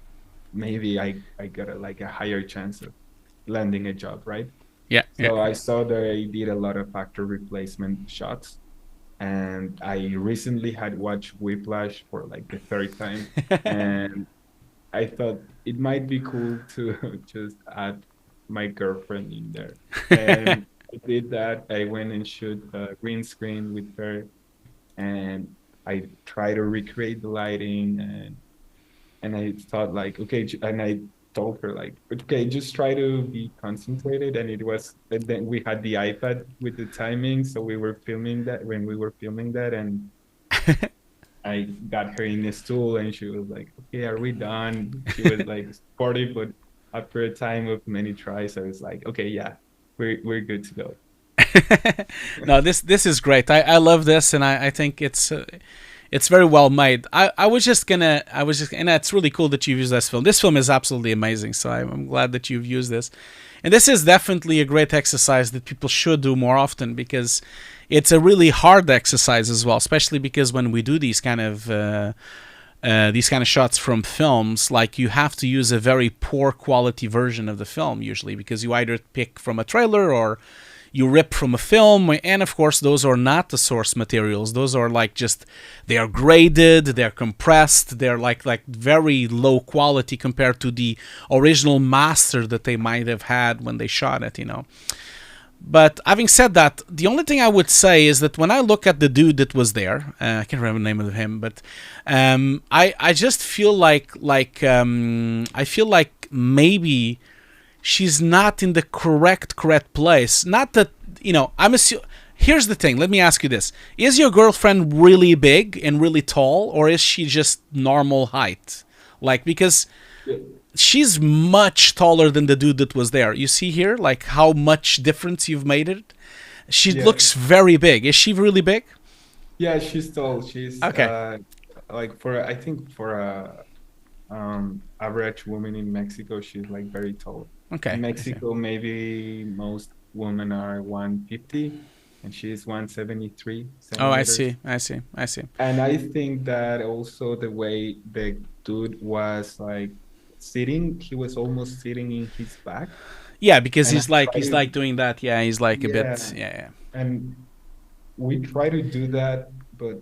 maybe I got a higher chance of landing a job, right? Yeah. Yeah. So I saw they did a lot of actor replacement shots, and I recently had watched Whiplash for like the third time, and I thought it might be cool to just add my girlfriend in there. And I did that. I went and shoot a green screen with her, and I try to recreate the lighting, and I thought like, okay, and I told her like, okay, just try to be concentrated. And it was, and then we had the iPad with the timing, so we were filming that when we were filming that, and I got her in a stool, and she was like, okay, are we done? She was like supportive, but after a time of many tries, I was like, okay, yeah, we're good to go. No, this is great. I love this, and I think it's very well made. I was just gonna, and it's really cool that you've used this film. This film is absolutely amazing, so I'm glad that you've used this. And this is definitely a great exercise that people should do more often, because it's a really hard exercise as well, especially because when we do these kind of shots from films, like, you have to use a very poor quality version of the film usually, because you either pick from a trailer or you rip from a film, and of course those are not the source materials. Those are like, just, they are graded, they're compressed, they're like very low quality compared to the original master that they might have had when they shot it, But having said that, the only thing I would say is that when I look at the dude that was there, I can't remember the name of him, but I just feel like I feel like maybe she's not in the correct place. Not that, I'm assuming. Here's the thing. Let me ask you this: is your girlfriend really big and really tall, or is she just normal height? Like, because she's much taller than the dude that was there. You see here, like, how much difference you've made it. She looks very big. Is she really big? Yeah, she's tall. She's Okay. like, I think for a average woman in Mexico, she's like very tall. Okay. In I see. Mexico, maybe most women are 150, and she's 173 Oh, I centimeters. see. I see. I see. And I think that also the way the dude was like sitting, he was almost sitting in his back. Yeah, because And I try he's to, like doing that. Yeah, he's like a bit. yeah, Yeah. and we try to do that, but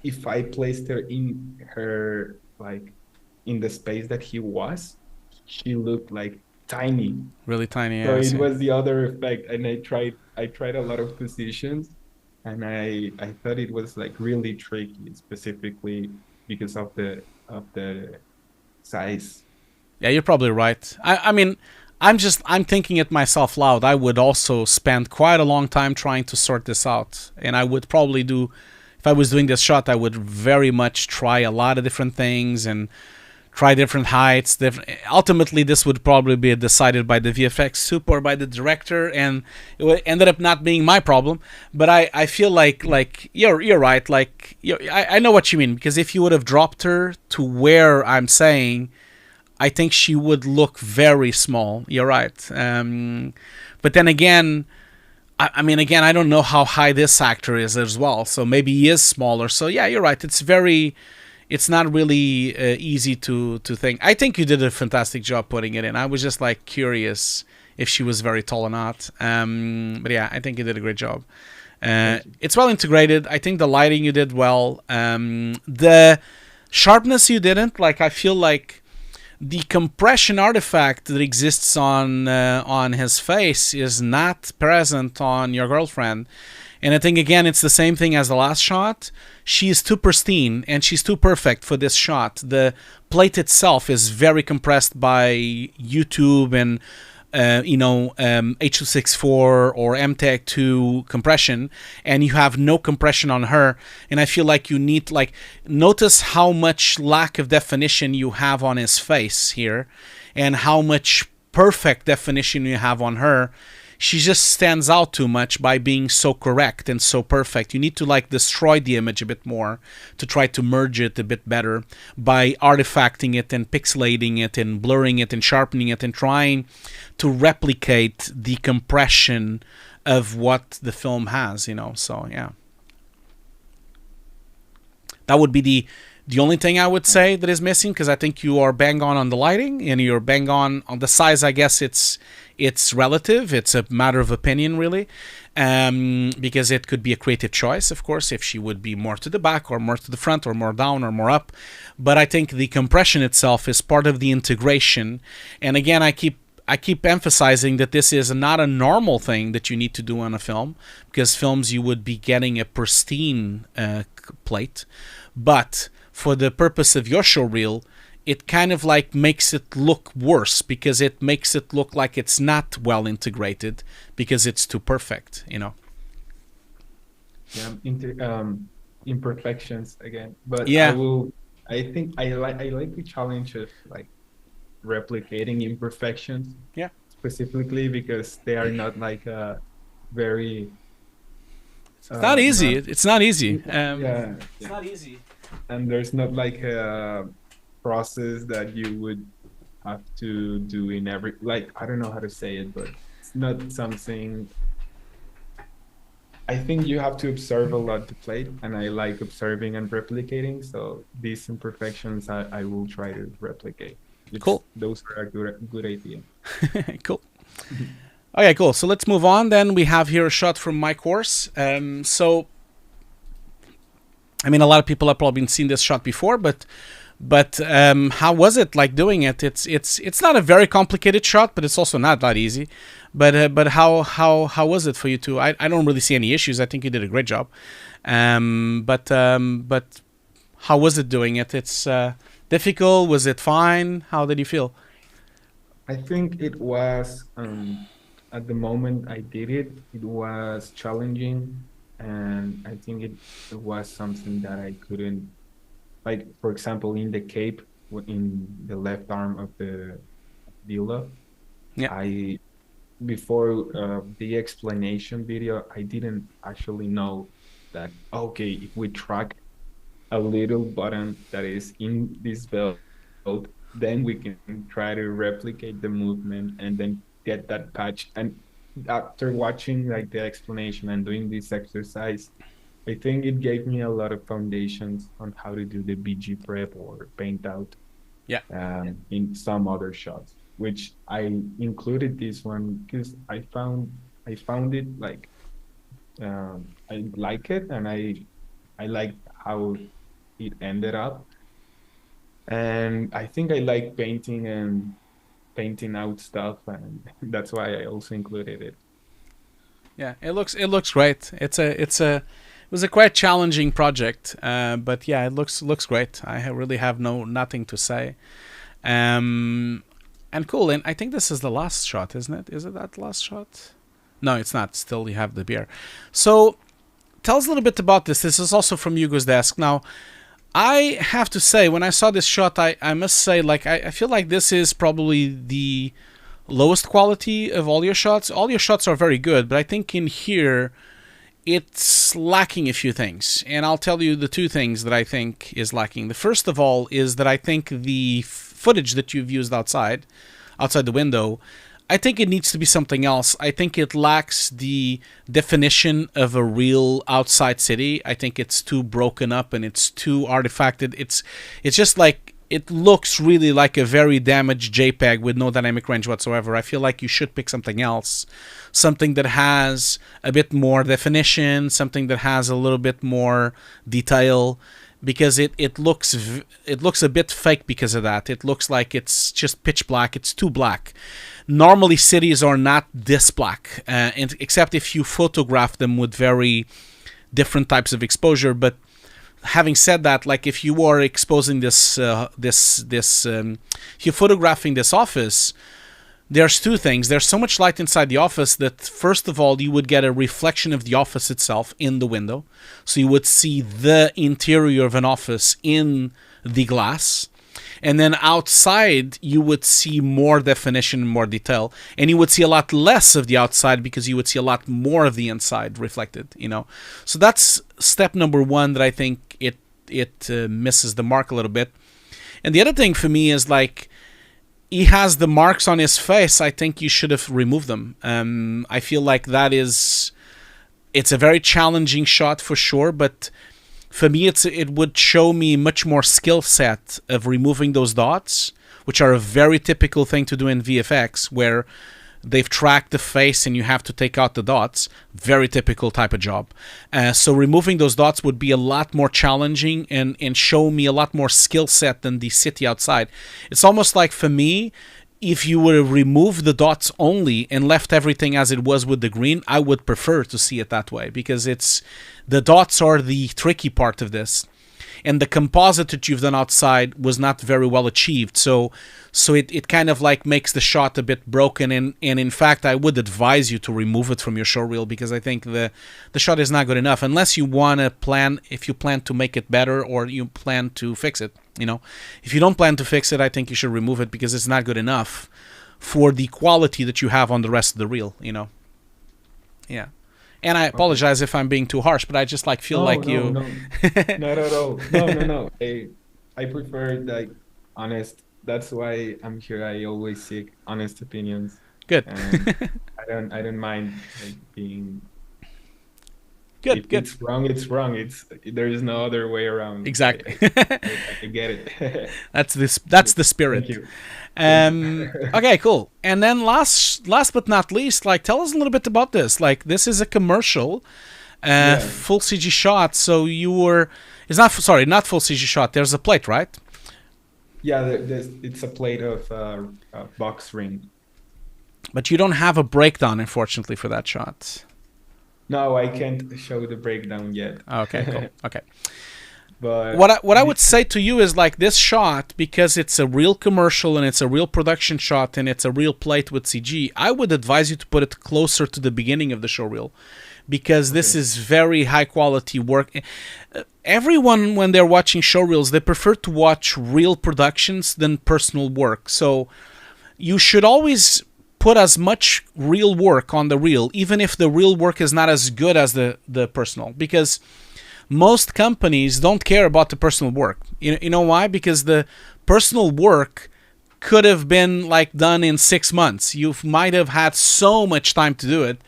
if I placed her in her, like, in the space that he was, she looked like tiny. Really tiny. So Yeah, I it see. was the other effect. And I tried a lot of positions, and I thought it was like really tricky, specifically because of the size. Yeah, you're probably right. I mean, I'm thinking it myself loud. I would also spend quite a long time trying to sort this out, and I would probably do, if I was doing this shot, I would very much try a lot of different things and try different heights. Ultimately, this would probably be decided by the VFX soup or by the director, and ended up not being my problem. But I feel like you're right. Like, I know what you mean, because if you would have dropped her to where I'm saying, I think she would look very small. You're right. But then again, I mean, again, I don't know how high this actor is as well. So maybe he is smaller. So yeah, you're right. It's not really easy to think. I think you did a fantastic job putting it in. I was just like curious if she was very tall or not. But yeah, I think you did a great job. It's well integrated. I think the lighting you did well. The sharpness you didn't. Like, I feel like the compression artifact that exists on his face is not present on your girlfriend. And I think, again, it's the same thing as the last shot. She is too pristine and she's too perfect for this shot. The plate itself is very compressed by YouTube and H.264 or MTEG2 compression, and you have no compression on her. And I feel like you need, like, notice how much lack of definition you have on his face here, and how much perfect definition you have on her. She just stands out too much by being so correct and so perfect. You need to, like, destroy the image a bit more to try to merge it a bit better by artifacting it and pixelating it and blurring it and sharpening it and trying to replicate the compression of what the film has, So yeah. That would be the only thing I would say that is missing, because I think you are bang on the lighting, and you're bang on the size. I guess it's relative. It's a matter of opinion, really, because it could be a creative choice, of course, if she would be more to the back or more to the front or more down or more up. But I think the compression itself is part of the integration. And again, I keep emphasizing that this is not a normal thing that you need to do on a film, because films you would be getting a pristine plate. But for the purpose of your showreel, it kind of like makes it look worse, because it makes it look like it's not well integrated because it's too perfect, you know. Yeah, imperfections again, but yeah, I think I like the challenge of like replicating imperfections. Yeah, specifically because they are not like very. it's not easy. It's not easy. Yeah, It's not easy. and there's not like a process that you would have to do in every, like, I don't know how to say it, but it's not something. I think you have to observe a lot to play, and I like observing and replicating. So these imperfections, I will try to replicate. Cool. Those are a good idea. Cool. Okay, cool. So let's move on. Then we have here a shot from my course. So, I mean, a lot of people have probably seen this shot before, but how was it like doing it? It's not a very complicated shot, but it's also not that easy. But how was it for you two? I don't really see any issues. I think you did a great job. But how was it doing it? It's difficult. Was it fine? How did you feel? I think it was, at the moment I did it, it was challenging, and I think it was something that I couldn't, like, for example, in the cape, in the left arm of the dealer, Yeah. before the explanation video, I didn't actually know that, okay, if we track a little button that is in this belt, then we can try to replicate the movement and then get that patch. And after watching like the explanation and doing this exercise, I think it gave me a lot of foundations on how to do the BG prep or paint out in some other shots, which I included this one because I found it like I like it, and I like how it ended up. And I think I like painting and painting out stuff, and that's why I also included it. Yeah, it looks great. It was a quite challenging project, but yeah, it looks great. I really have nothing to say. And cool. And I think this is the last shot, isn't it? Is it that last shot? No, it's not. Still, you have the beer. So, tell us a little bit about this. This is also from Hugo's desk. Now, I have to say, when I saw this shot, I must say, like, I feel like this is probably the lowest quality of all your shots. All your shots are very good, but I think in here, it's lacking a few things. And I'll tell you the two things that I think is lacking. The first of all is that I think the footage that you've used outside the window, I think it needs to be something else. I think it lacks the definition of a real outside city. I think it's too broken up and it's too artifacted. It's just like, it looks really like a very damaged JPEG with no dynamic range whatsoever. I feel like you should pick something else. Something that has a bit more definition, something that has a little bit more detail, because it looks a bit fake because of that. It looks like it's just pitch black. It's too black. Normally, cities are not this black, except if you photograph them with very different types of exposure. But having said that, like if you are exposing if you're photographing this office, there's two things. There's so much light inside the office that, first of all, you would get a reflection of the office itself in the window. So you would see the interior of an office in the glass. And then outside, you would see more definition and more detail. And you would see a lot less of the outside because you would see a lot more of the inside reflected, you know. So that's step number one that I think it misses the mark a little bit. And the other thing for me is, like, he has the marks on his face. I think you should have removed them. I feel like it's a very challenging shot for sure, but for me, it would show me much more skill set of removing those dots, which are a very typical thing to do in VFX, where they've tracked the face and you have to take out the dots. Very typical type of job. So removing those dots would be a lot more challenging and show me a lot more skill set than the city outside. It's almost like, for me, if you would have removed the dots only and left everything as it was with the green, I would prefer to see it that way, because the dots are the tricky part of this. And the composite that you've done outside was not very well achieved. So it kind of like makes the shot a bit broken. And in fact, I would advise you to remove it from your showreel, because I think the shot is not good enough, unless you want to plan, if you plan to make it better or you plan to fix it. If you don't plan to fix it, I think you should remove it, because it's not good enough for the quality that you have on the rest of the reel. Yeah. And I apologize if I'm being too harsh, but I just feel like no, you. No, not at all. No. I prefer honest. That's why I'm here. I always seek honest opinions. Good. And I don't mind being. Good. It's wrong. It's wrong. There is no other way around. Exactly. I get it. That's the spirit. Thank you. Okay, cool. And then last but not least, tell us a little bit about this. This is a commercial, full CG shot. So it's not full CG shot. There's a plate, right? Yeah, it's a plate of box ring. But you don't have a breakdown, unfortunately, for that shot. No, I can't show the breakdown yet. Okay, cool. Okay. But what I would say to you is, this shot, because it's a real commercial and it's a real production shot and it's a real plate with CG, I would advise you to put it closer to the beginning of the showreel, because this is very high quality work. Everyone, when they're watching showreels, they prefer to watch real productions than personal work. So you should always put as much real work on the reel, even if the real work is not as good as the personal, because most companies don't care about the personal work. You know why? Because the personal work could have been done in 6 months. You might have had so much time to do it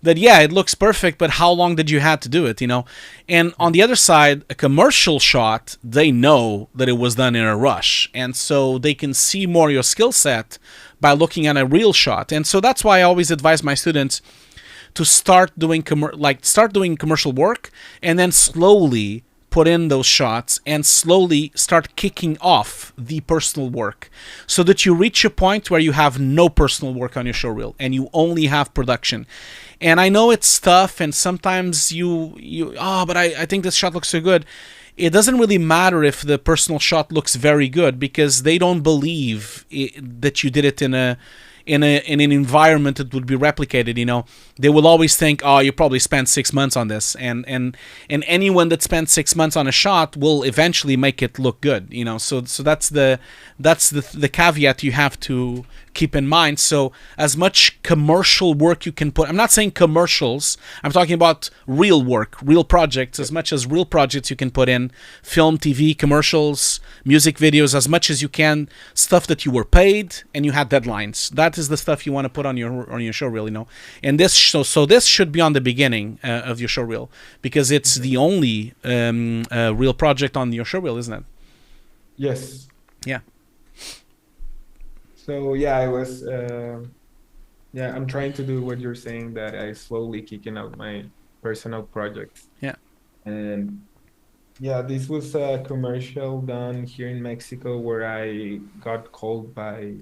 that, yeah, it looks perfect, but how long did you have to do it, And on the other side, a commercial shot, they know that it was done in a rush. And so they can see more your skill set by looking at a real shot. And so that's why I always advise my students to start doing commercial work, and then slowly put in those shots and slowly start kicking off the personal work, so that you reach a point where you have no personal work on your showreel and you only have production. And I know it's tough, and sometimes but I think this shot looks so good. It doesn't really matter if the personal shot looks very good, because they don't believe that you did it in an environment that would be replicated. They will always think, oh, you probably spent 6 months on this, and anyone that spent 6 months on a shot will eventually make it look good. So that's the caveat you have to keep in mind. So as much commercial work you can put, I'm not saying commercials, I'm talking about real work, real projects, as much as real projects you can put in, film, TV, commercials, music videos, as much as you can, stuff that you were paid and you had deadlines. That is the stuff you want to put on your showreel, And this this should be on the beginning of your showreel, because it's the only real project on your showreel, isn't it? Yes. Yeah. So yeah, I was I'm trying to do what you're saying, that I slowly kicking out my personal projects. Yeah. And yeah, this was a commercial done here in Mexico, where I got called by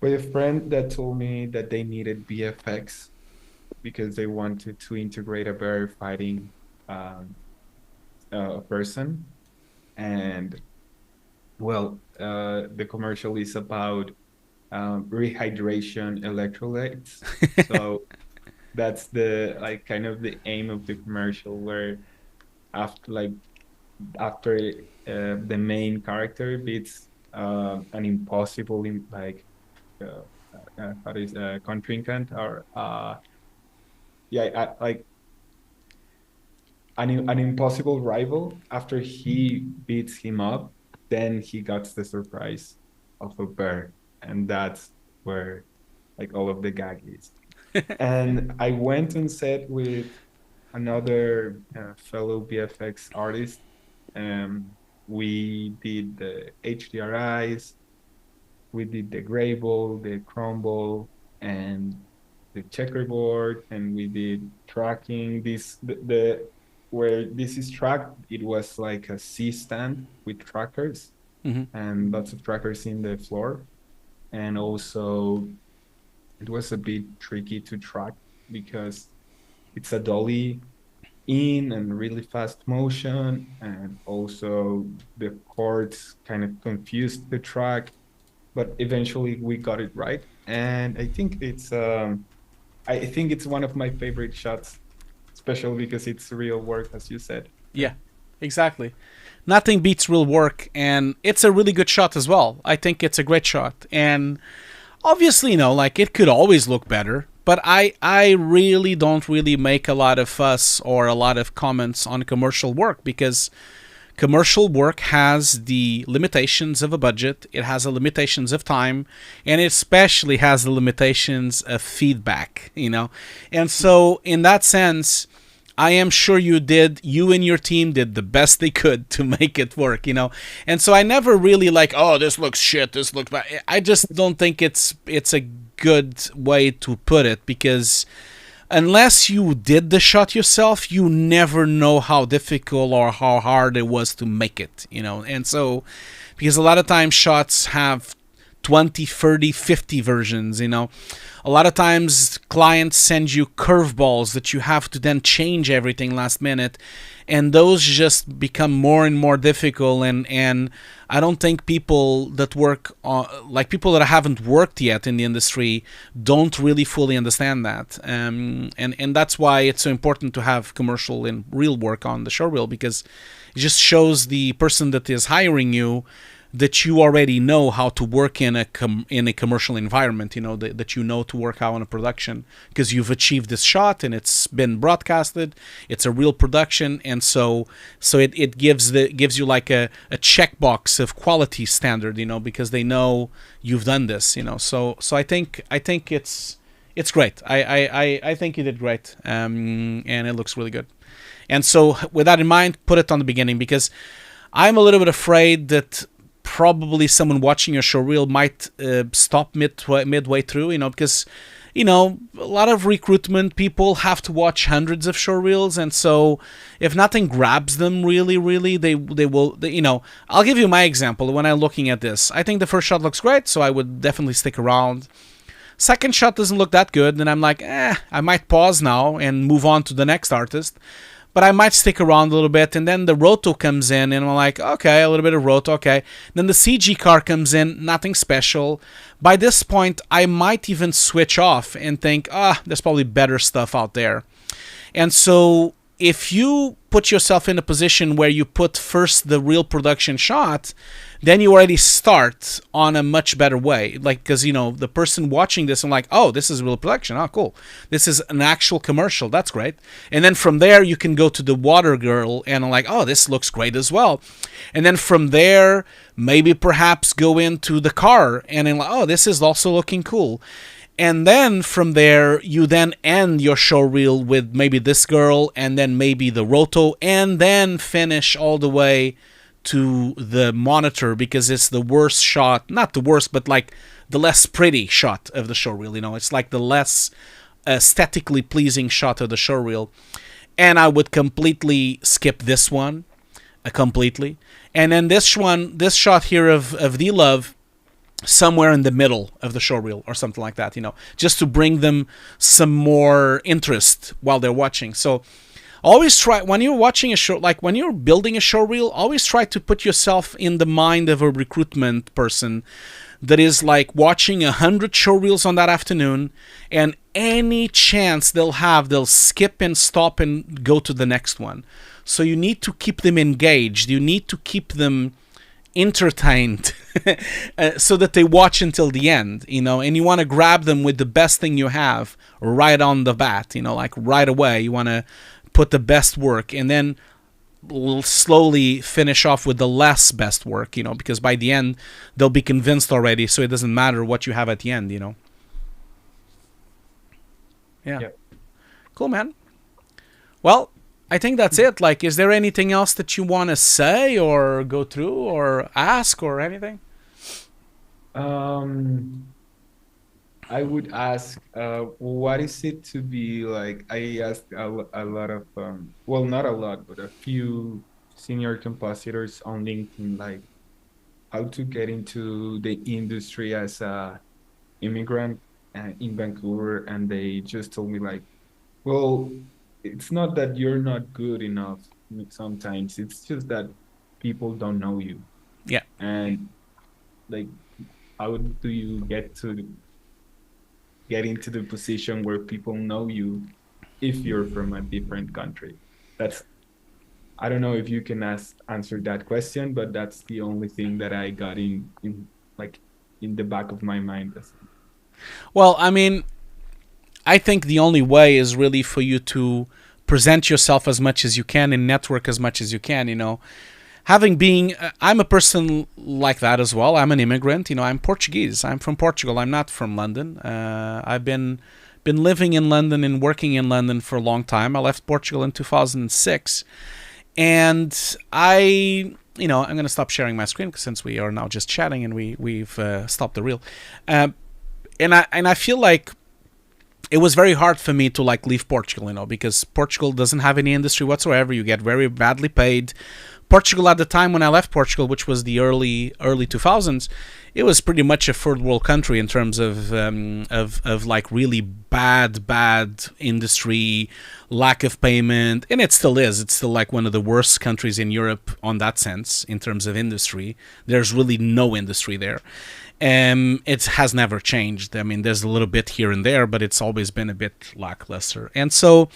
a friend that told me that they needed VFX because they wanted to integrate a very fighting person. And well, the commercial is about rehydration electrolytes. So that's the kind of the aim of the commercial, where after the main character beats an impossible contrincant, or an impossible rival. After he beats him up, then he gets the surprise of a bear, and that's where all of the gag is. And I went on set with another fellow VFX artist. We did the HDRIs, we did the gray ball, the crumble, and the checkerboard, and we did tracking. The where this is tracked, it was like a C stand with trackers Mm-hmm. and lots of trackers in the floor. And also, it was a bit tricky to track because it's a dolly in and really fast motion, and also the chords kind of confused the track, but eventually we got it right. And I think it's one of my favorite shots, especially because it's real work, as you said. Yeah. Yeah, exactly. Nothing beats real work, and it's a really good shot as well. I think it's a great shot, and obviously, like it could always look better. But I really don't really make a lot of fuss or a lot of comments on commercial work because commercial work has the limitations of a budget, it has the limitations of time, and it especially has the limitations of feedback. And so in that sense, I am sure you and your team did the best they could to make it work. And so I never really like, oh, this looks shit, this looks bad. I just don't think it's a good way to put it, because unless you did the shot yourself, you never know how difficult or how hard it was to make it. And so, because a lot of times shots have 20, 30, 50 versions. A lot of times clients send you curveballs that you have to then change everything last minute, and those just become more and more difficult, and I don't think people that work like people that haven't worked yet in the industry don't really fully understand that, and that's why it's so important to have commercial and real work on the showreel, because it just shows the person that is hiring you that you already know how to work in a commercial environment, that you know to work out in a production, because you've achieved this shot and it's been broadcasted, it's a real production, and so it gives you like a checkbox of quality standard, because they know you've done this, so I think it's great. I think you did great, and it looks really good. And so with that in mind, put it on the beginning, because I'm a little bit afraid that probably someone watching your showreel might stop midway through, because a lot of recruitment people have to watch hundreds of showreels, and so if nothing grabs them really, they will. I'll give you my example. When I'm looking at this, I think the first shot looks great, so I would definitely stick around. Second shot doesn't look that good, and I'm like, I might pause now and move on to the next artist. But I might stick around a little bit, and then the roto comes in, and I'm like, okay, a little bit of roto, okay. Then the CG car comes in, nothing special. By this point, I might even switch off and think, there's probably better stuff out there. And so if you put yourself in a position where you put first the real production shot, then you already start on a much better way. Like, because, the person watching this, I'm like, oh, this is real production. Oh, cool. This is an actual commercial. That's great. And then from there, you can go to the water girl, and I'm like, oh, this looks great as well. And then from there, maybe perhaps go into the car, and I'm like, oh, this is also looking cool. And then from there, you then end your showreel with maybe this girl, and then maybe the roto, and then finish all the way to the monitor, because it's the worst shot, not the worst, but like the less pretty shot of the showreel. It's like the less aesthetically pleasing shot of the showreel. And I would completely skip this one, completely. And then this shot here of D-Love, somewhere in the middle of the showreel or something like that, just to bring them some more interest while they're watching. So always try, when you're watching a show, like when you're building a showreel, always try to put yourself in the mind of a recruitment person that is like watching 100 showreels on that afternoon, and any chance they'll skip and stop and go to the next one. So you need to keep them engaged. You need to keep them entertained so that they watch until the end, and you want to grab them with the best thing you have right on the bat, like right away. You want to put the best work, and then slowly finish off with the less best work, because by the end they'll be convinced already, so it doesn't matter what you have at the end. Yeah. Yep. Cool, man. Well, I think that's it. Like, is there anything else that you want to say or go through or ask or anything? Um, I would ask, what is it to be like? I asked a lot of, well, not a lot, but a few senior compositors on LinkedIn, like how to get into the industry as a immigrant in Vancouver, and they just told me like, well, it's not that you're not good enough sometimes, it's just that people don't know you. Yeah. And like, how do you get into the position where people know you if you're from a different country? That's, I don't know if you can answer that question, but that's the only thing that I got in like in the back of my mind. Well, I mean, I think the only way is really for you to present yourself as much as you can and network as much as you can, you know. Having been, I'm a person like that as well. I'm an immigrant, you know. I'm Portuguese. I'm from Portugal. I'm not from London. I've been living in London and working in London for a long time. I left Portugal in 2006, and you know, I'm gonna stop sharing my screen since we are now just chatting and we've stopped the reel, and I feel like it was very hard for me to like leave Portugal, you know, because Portugal doesn't have any industry whatsoever. You get very badly paid. Portugal at the time when I left Portugal, which was the early 2000s, it was pretty much a third world country in terms of like really bad industry, lack of payment, and it still is. It's still like one of the worst countries in Europe on that sense in terms of industry. There's really no industry there. It has never changed. I mean, there's a little bit here and there, but it's always been a bit lackluster. And so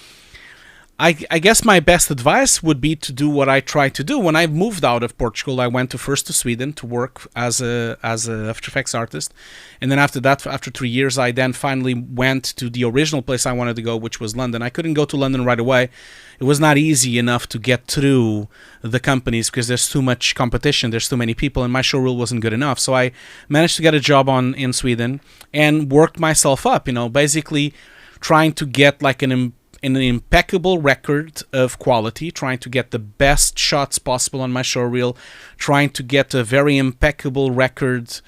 I guess my best advice would be to do what I tried to do. When I moved out of Portugal, I went first to Sweden to work as a After Effects artist. And then after that, after 3 years, I then finally went to the original place I wanted to go, which was London. I couldn't go to London right away. It was not easy enough to get through the companies because there's too much competition, there's too many people, and my showreel wasn't good enough. So I managed to get a job in Sweden and worked myself up, you know, basically trying to get like an impeccable record of quality, trying to get the best shots possible on my showreel, trying to get a very impeccable record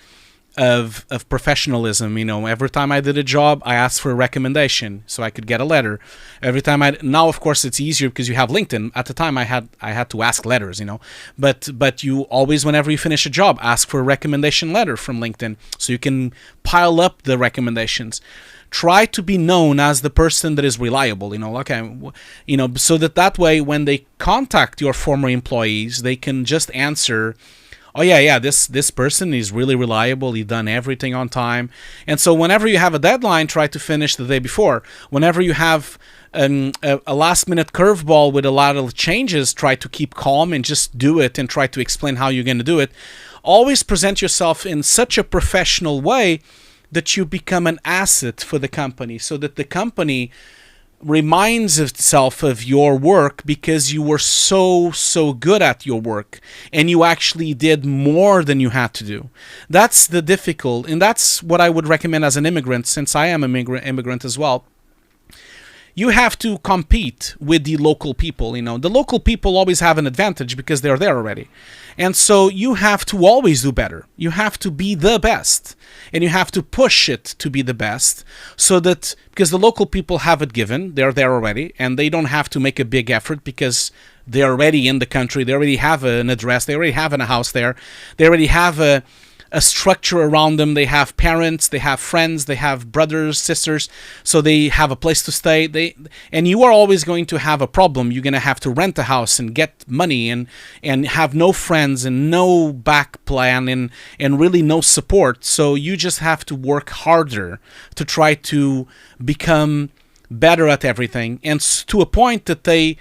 of professionalism. You know, every time I did a job, I asked for a recommendation so I could get a letter. Every time now of course it's easier because you have LinkedIn. At the time I had to ask letters, you know, but you always, whenever you finish a job, ask for a recommendation letter from LinkedIn so you can pile up the recommendations. Try to be known as the person that is reliable, you know, okay, you know, so that way when they contact your former employees, they can just answer, oh yeah, this person is really reliable, he done everything on time. And so whenever you have a deadline, try to finish the day before. Whenever you have a last minute curveball with a lot of changes, try to keep calm and just do it and try to explain how you're going to do it. Always present yourself in such a professional way that you become an asset for the company, so that the company reminds itself of your work because you were so good at your work and you actually did more than you had to do. That's the difficult, and that's what I would recommend as an immigrant, since I am an immigrant as well. You have to compete with the local people. You know, the local people always have an advantage because they're there already. And so you have to always do better. You have to be the best. And you have to push it to be the best, so that, because the local people have it given, they're there already, and they don't have to make a big effort because they're already in the country, they already have an address, they already have a house there, they already have a structure around them. They have parents, they have friends, they have brothers, sisters, so they have a place to stay. And you are always going to have a problem. You're going to have to rent a house and get money and have no friends and no back plan and really no support. So you just have to work harder to try to become better at everything, and to a point that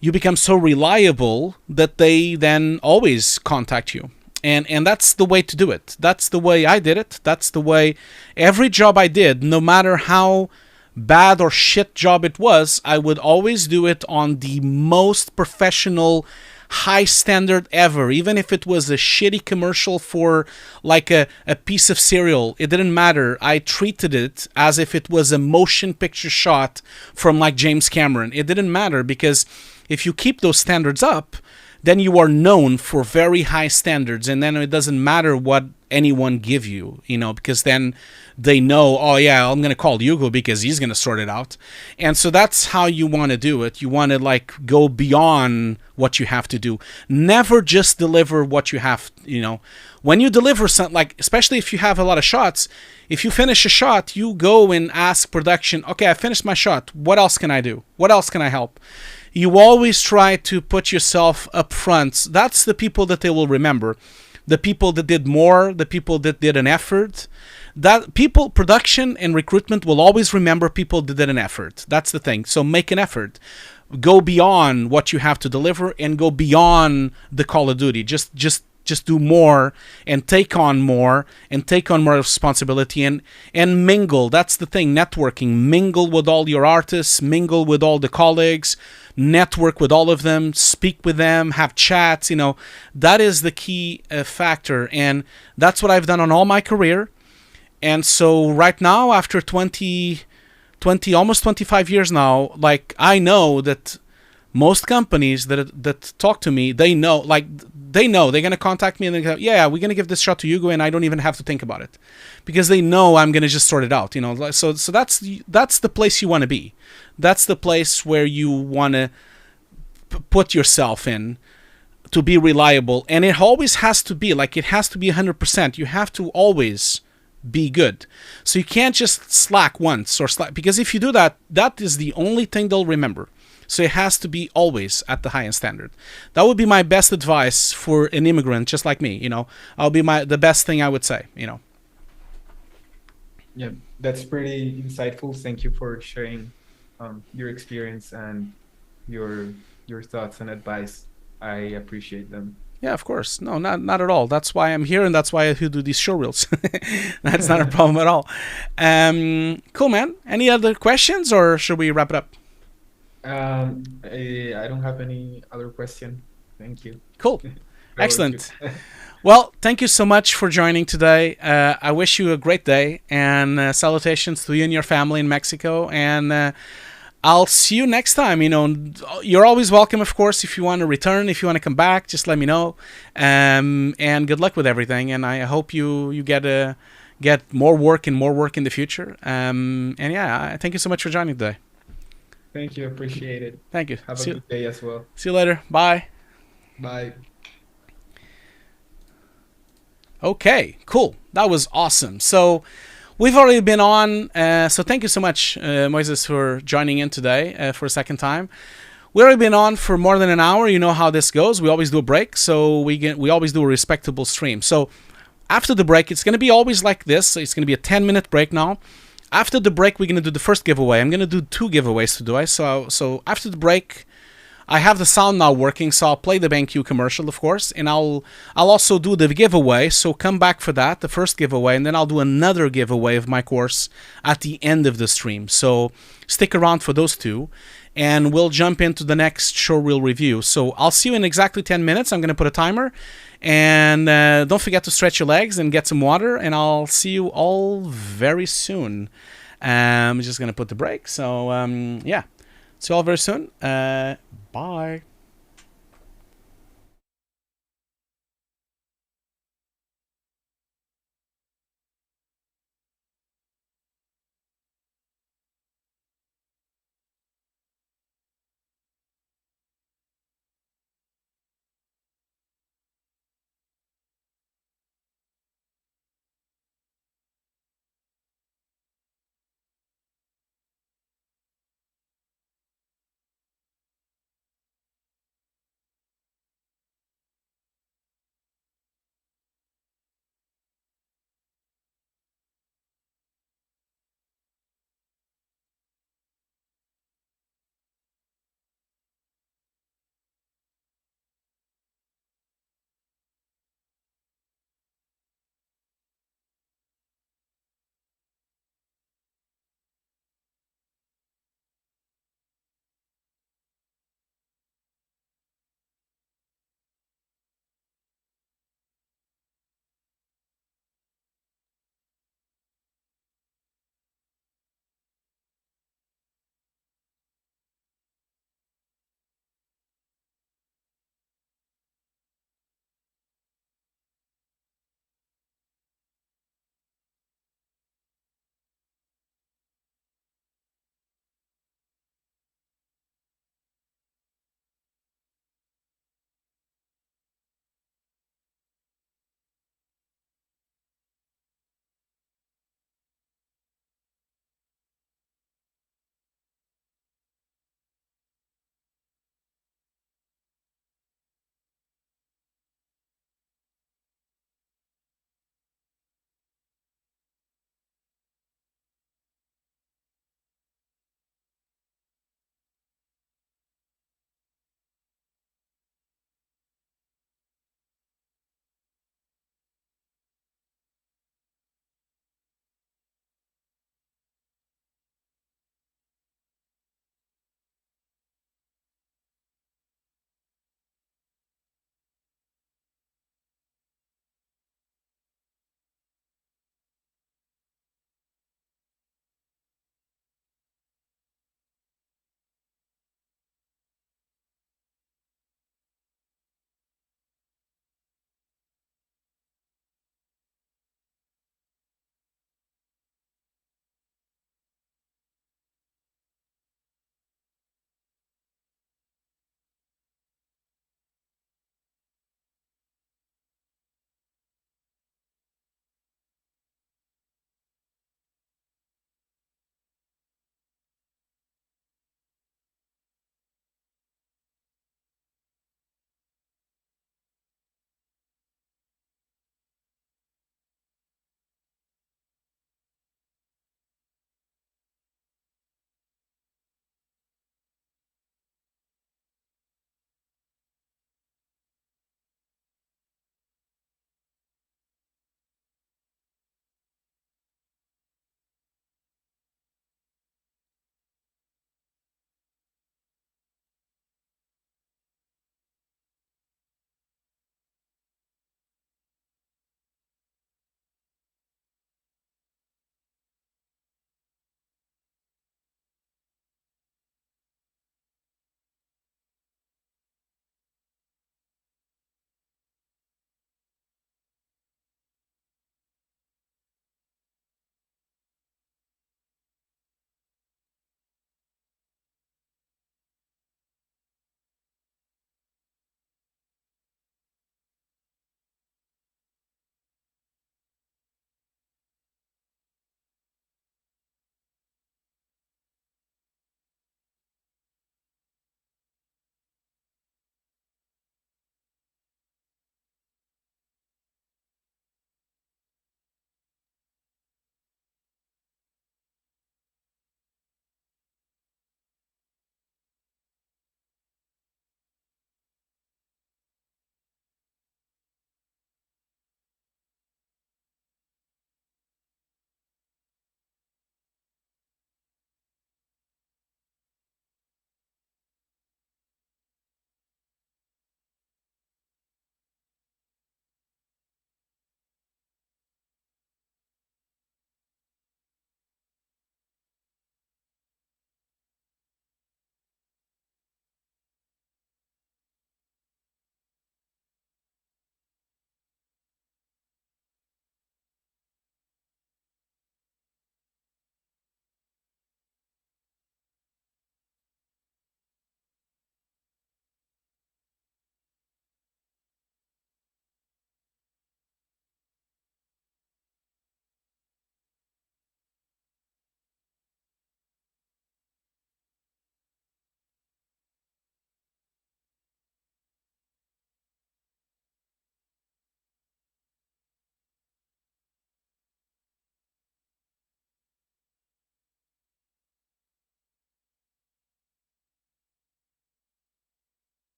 you become so reliable that they then always contact you. And that's the way to do it. That's the way I did it. That's the way every job I did, no matter how bad or shit job it was, I would always do it on the most professional, high standard ever, even if it was a shitty commercial for like a piece of cereal. It didn't matter. I treated it as if it was a motion picture shot from like James Cameron. It didn't matter, because if you keep those standards up, then you are known for very high standards, and then it doesn't matter what anyone give you, because then they know, oh yeah, I'm going to call Hugo because he's going to sort it out. And so that's how you want to do it. You want to like go beyond what you have to do. Never just deliver what you have, when you deliver something, like especially if you have a lot of shots, if you finish a shot, you go and ask production, okay, I finished my shot, what else can I do, what else can I help? You always try to put yourself up front. That's the people that they will remember. The people that did more, the people that did an effort. That people, production and recruitment will always remember people that did an effort. That's the thing. So make an effort. Go beyond what you have to deliver and go beyond the Call of Duty. Just do more and take on more responsibility and mingle. That's the thing. Networking. Mingle with all your artists. Mingle with all the colleagues. Network with all of them, speak with them, have chats, that is the key factor. And that's what I've done on all my career. And so right now, after 20, almost 25 years now, like I know that most companies that talk to me, they know they're going to contact me and they go, yeah, we're going to give this shot to Hugo, and I don't even have to think about it, because they know I'm going to just sort it out, so that's the place you want to be. That's the place where you want to put yourself in to be reliable. And it always has to be like, it has to be 100%. You have to always be good. So you can't just slack once because if you do that, that is the only thing they'll remember. So it has to be always at the highest standard. That would be my best advice for an immigrant just like me. I'll be the best thing I would say. Yeah, that's pretty insightful. Thank you for sharing your experience and your thoughts and advice. I appreciate them. Yeah, of course. No, not at all. That's why I'm here, and that's why I do these showreels. That's not a problem at all. Cool, man. Any other questions, or should we wrap it up? I don't have any other question. Thank you. Cool. Excellent. Well, thank you so much for joining today. I wish you a great day, and salutations to you and your family in Mexico. And I'll see you next time. You're always welcome, of course. If you want to return, if you want to come back, just let me know. And good luck with everything. And I hope you get more work in the future. And yeah, thank you so much for joining today. Thank you. Appreciate it. Thank you. Have a good day as well. See you later. Bye. Bye. Okay, cool. That was awesome. So we've already been on. So thank you so much, Moises, for joining in today for a second time. We've already been on for more than an hour. You know how this goes. We always do a break. So we always do a respectable stream. So after the break, it's going to be always like this. It's going to be a 10-minute break now. After the break, we're going to do the first giveaway. I'm going to do 2 giveaways today. So after the break, I have the sound now working, so I'll play the BenQ commercial, of course, and I'll also do the giveaway. So come back for that, the first giveaway, and then I'll do another giveaway of my course at the end of the stream. So stick around for those 2, and we'll jump into the next showreel review. So I'll see you in exactly 10 minutes. I'm going to put a timer, and don't forget to stretch your legs and get some water, and I'll see you all very soon. I'm just going to put the break. So yeah, see you all very soon. Bye.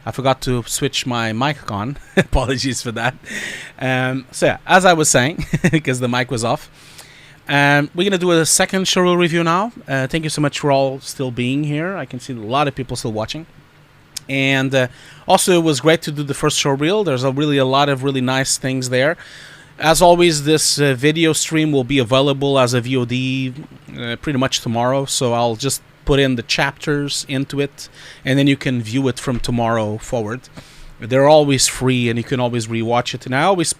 I forgot to switch my mic on. Apologies for that. So yeah, as I was saying, because the mic was off, we're going to do a second showreel review now. Thank you so much for all still being here. I can see a lot of people still watching. And also, it was great to do the first showreel. There's a lot of really nice things there. As always, this video stream will be available as a VOD pretty much tomorrow. So I'll just put in the chapters into it, and then you can view it from tomorrow forward. They're always free, and you can always rewatch it. And I always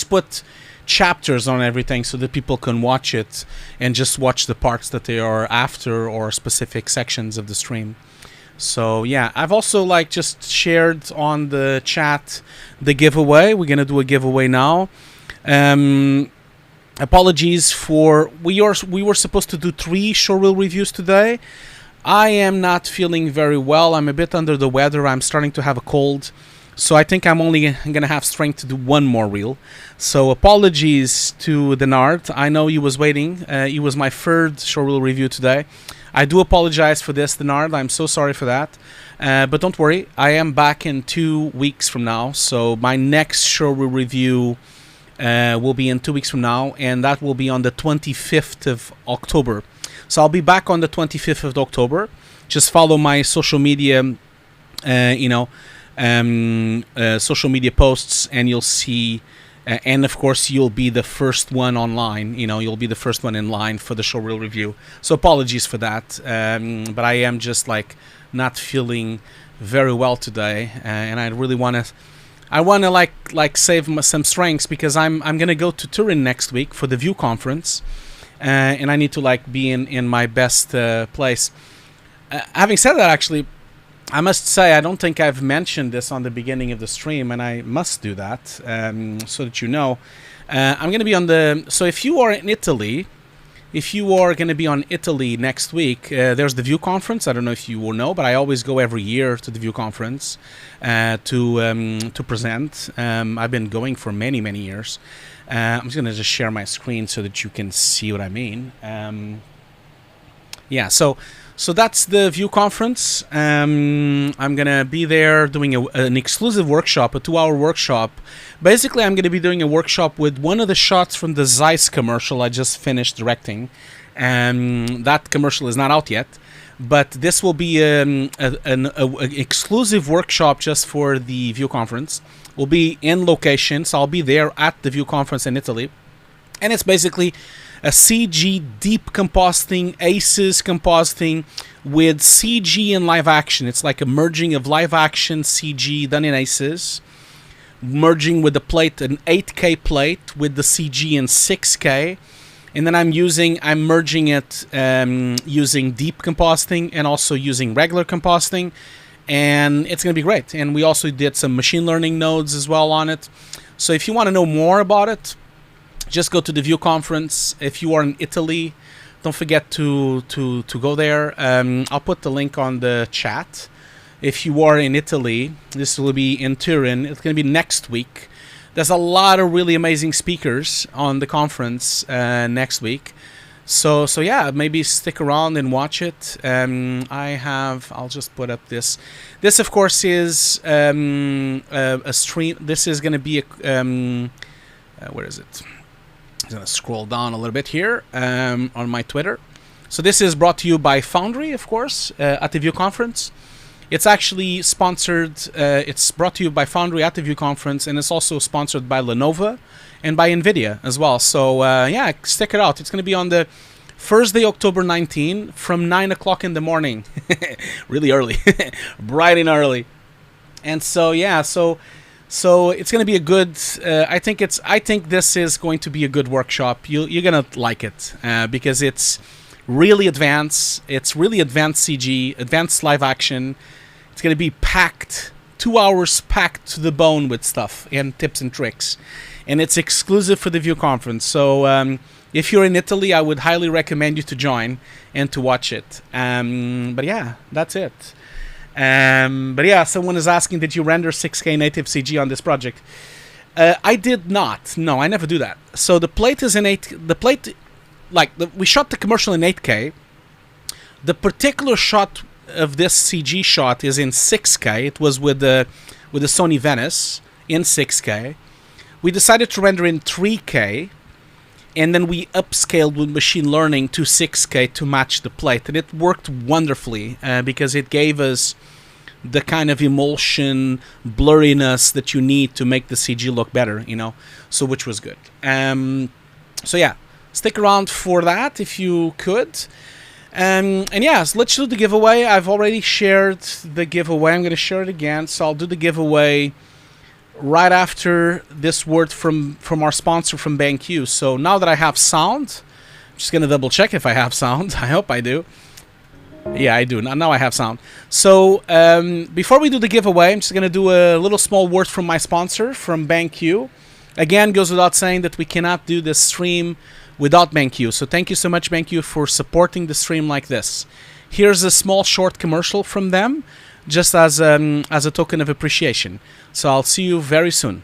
put chapters on everything so that people can watch it and just watch the parts that they are after or specific sections of the stream. So yeah, I've also just shared on the chat the giveaway. We're gonna do a giveaway now. Apologies for we were supposed to do 3 showreel reviews today. I am not feeling very well. I'm a bit under the weather. I'm starting to have a cold. So I think I'm only going to have strength to do 1 more reel. So apologies to Denard. I know you was waiting. It was my 3rd showreel review today. I do apologize for this, Denard. I'm so sorry for that. But don't worry. I am back in 2 weeks from now. So my next showreel review will be in 2 weeks from now. And that will be on the 25th of October. So I'll be back on the 25th of October. Just follow my social media, social media posts, and you'll see, and of course you'll be the first one online. You'll be the first one in line for the showreel review. So apologies for that, but I am just not feeling very well today, and I really want to. I want to save some strengths because I'm gonna go to Turin next week for the View conference, and I need to be in my best place. Having said that, actually, I must say I don't think I've mentioned this on the beginning of the stream, and I must do that so that you know. I'm going to be on the... So if you are in Italy, if you are going to be on Italy next week, there's the View conference. I don't know if you will know, but I always go every year to the View conference to present. I've been going for many, many years. I'm just going to just share my screen so that you can see what I mean. Yeah, so that's the View conference. I'm going to be there doing an exclusive workshop, a 2-hour workshop. Basically, I'm going to be doing a workshop with one of the shots from the Zeiss commercial I just finished directing. That commercial is not out yet. But this will be an exclusive workshop just for the View conference. We'll be in location, so I'll be there at the View conference in Italy. And it's basically a CG deep compositing, ACES compositing with CG and live action. It's like a merging of live action CG done in ACES, merging with the plate, an 8K plate with the CG in 6K. And then I'm merging it using deep compositing and also using regular compositing. And it's going to be great. And we also did some machine learning nodes as well on it. So if you want to know more about it, just go to the View conference. If you are in Italy, don't forget to go there. I'll put the link on the chat. If you are in Italy, this will be in Turin. It's going to be next week. There's a lot of really amazing speakers on the conference next week. So yeah, maybe stick around and watch it. I'll just put up this. This, of course, is a stream. This is going to be where is it? I'm going to scroll down a little bit here on my Twitter. So this is brought to you by Foundry, of course, at the View conference. It's actually sponsored. It's brought to you by Foundry at the View conference, and it's also sponsored by Lenovo and by NVIDIA as well. So yeah, stick it out. It's going to be on the Thursday, October 19, from 9 o'clock in the morning. Really early, bright and early. And so yeah, so it's going to be a good. I think this is going to be a good workshop. You're going to like it because it's really advanced. It's really advanced CG, advanced live action. It's going to be packed, 2 hours packed to the bone with stuff and tips and tricks. And it's exclusive for the View conference. So if you're in Italy, I would highly recommend you to join and to watch it. But yeah, that's it. But yeah, someone is asking, did you render 6K native CG on this project? I did not. No, I never do that. So the plate is in 8. The plate, we shot the commercial in 8K. The particular shot of this CG shot is in 6K. It was with the Sony Venice in 6K. We decided to render in 3K, and then we upscaled with machine learning to 6K to match the plate, and it worked wonderfully because it gave us the kind of emulsion, blurriness that you need to make the CG look better, you know, so which was good. So yeah, stick around for that if you could. And yes, let's do the giveaway. I've already shared the giveaway. I'm going to share it again, so I'll do the giveaway right after this word from our sponsor from BenQ. So now that I have sound, I'm just going to double check if I have sound. I hope I do. Yeah, I do. Now I have sound. So before we do the giveaway, I'm just going to do a little small word from my sponsor, from BenQ. Again, goes without saying that we cannot do this stream without BenQ. So thank you so much, BenQ, for supporting the stream like this. Here's a small short commercial from them, just as a token of appreciation. So I'll see you very soon.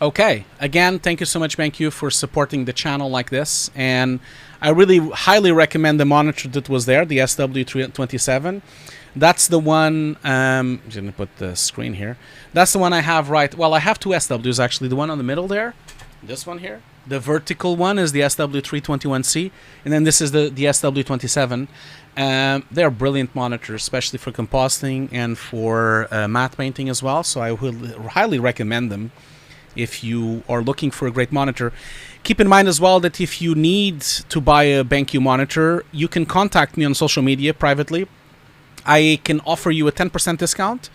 Okay, again, thank you so much, BenQ, for supporting the channel like this. And I really highly recommend the monitor that was there, the SW27. That's the one, I'm going to put the screen here. That's the one I have right, well, I have two SWs actually. The one on the middle there, this one here. The vertical one is the SW321C, and then this is the SW27. They're brilliant monitors, especially for compositing and for matte painting as well. So I would highly recommend them if you are looking for a great monitor. Keep in mind as well that if you need to buy a BenQ monitor, you can contact me on social media privately. I can offer you a 10% discount.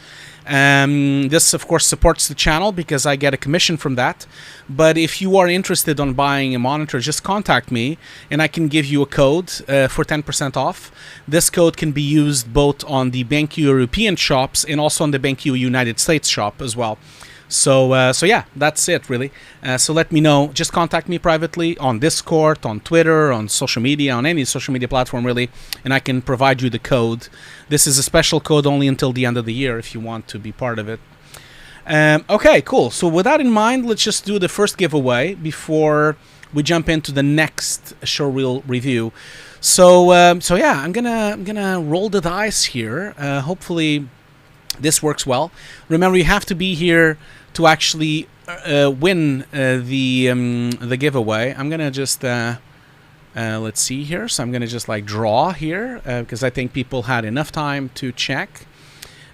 This, of course, supports the channel because I get a commission from that. But if you are interested on buying a monitor, just contact me and I can give you a code for 10% off. This code can be used both on the BenQ European shops and also on the BenQ United States shop as well. So yeah, that's it really. So let me know. Just contact me privately on Discord, on Twitter, on social media, on any social media platform really, and I can provide you the code. This is a special code only until the end of the year if you want to be part of it. Okay, cool. So with that in mind, let's just do the first giveaway before we jump into the next showreel review. So yeah, I'm gonna roll the dice here. Hopefully this works well. Remember, you have to be here to actually win the giveaway. I'm gonna just let's see here. So I'm gonna just like draw here because I think people had enough time to check.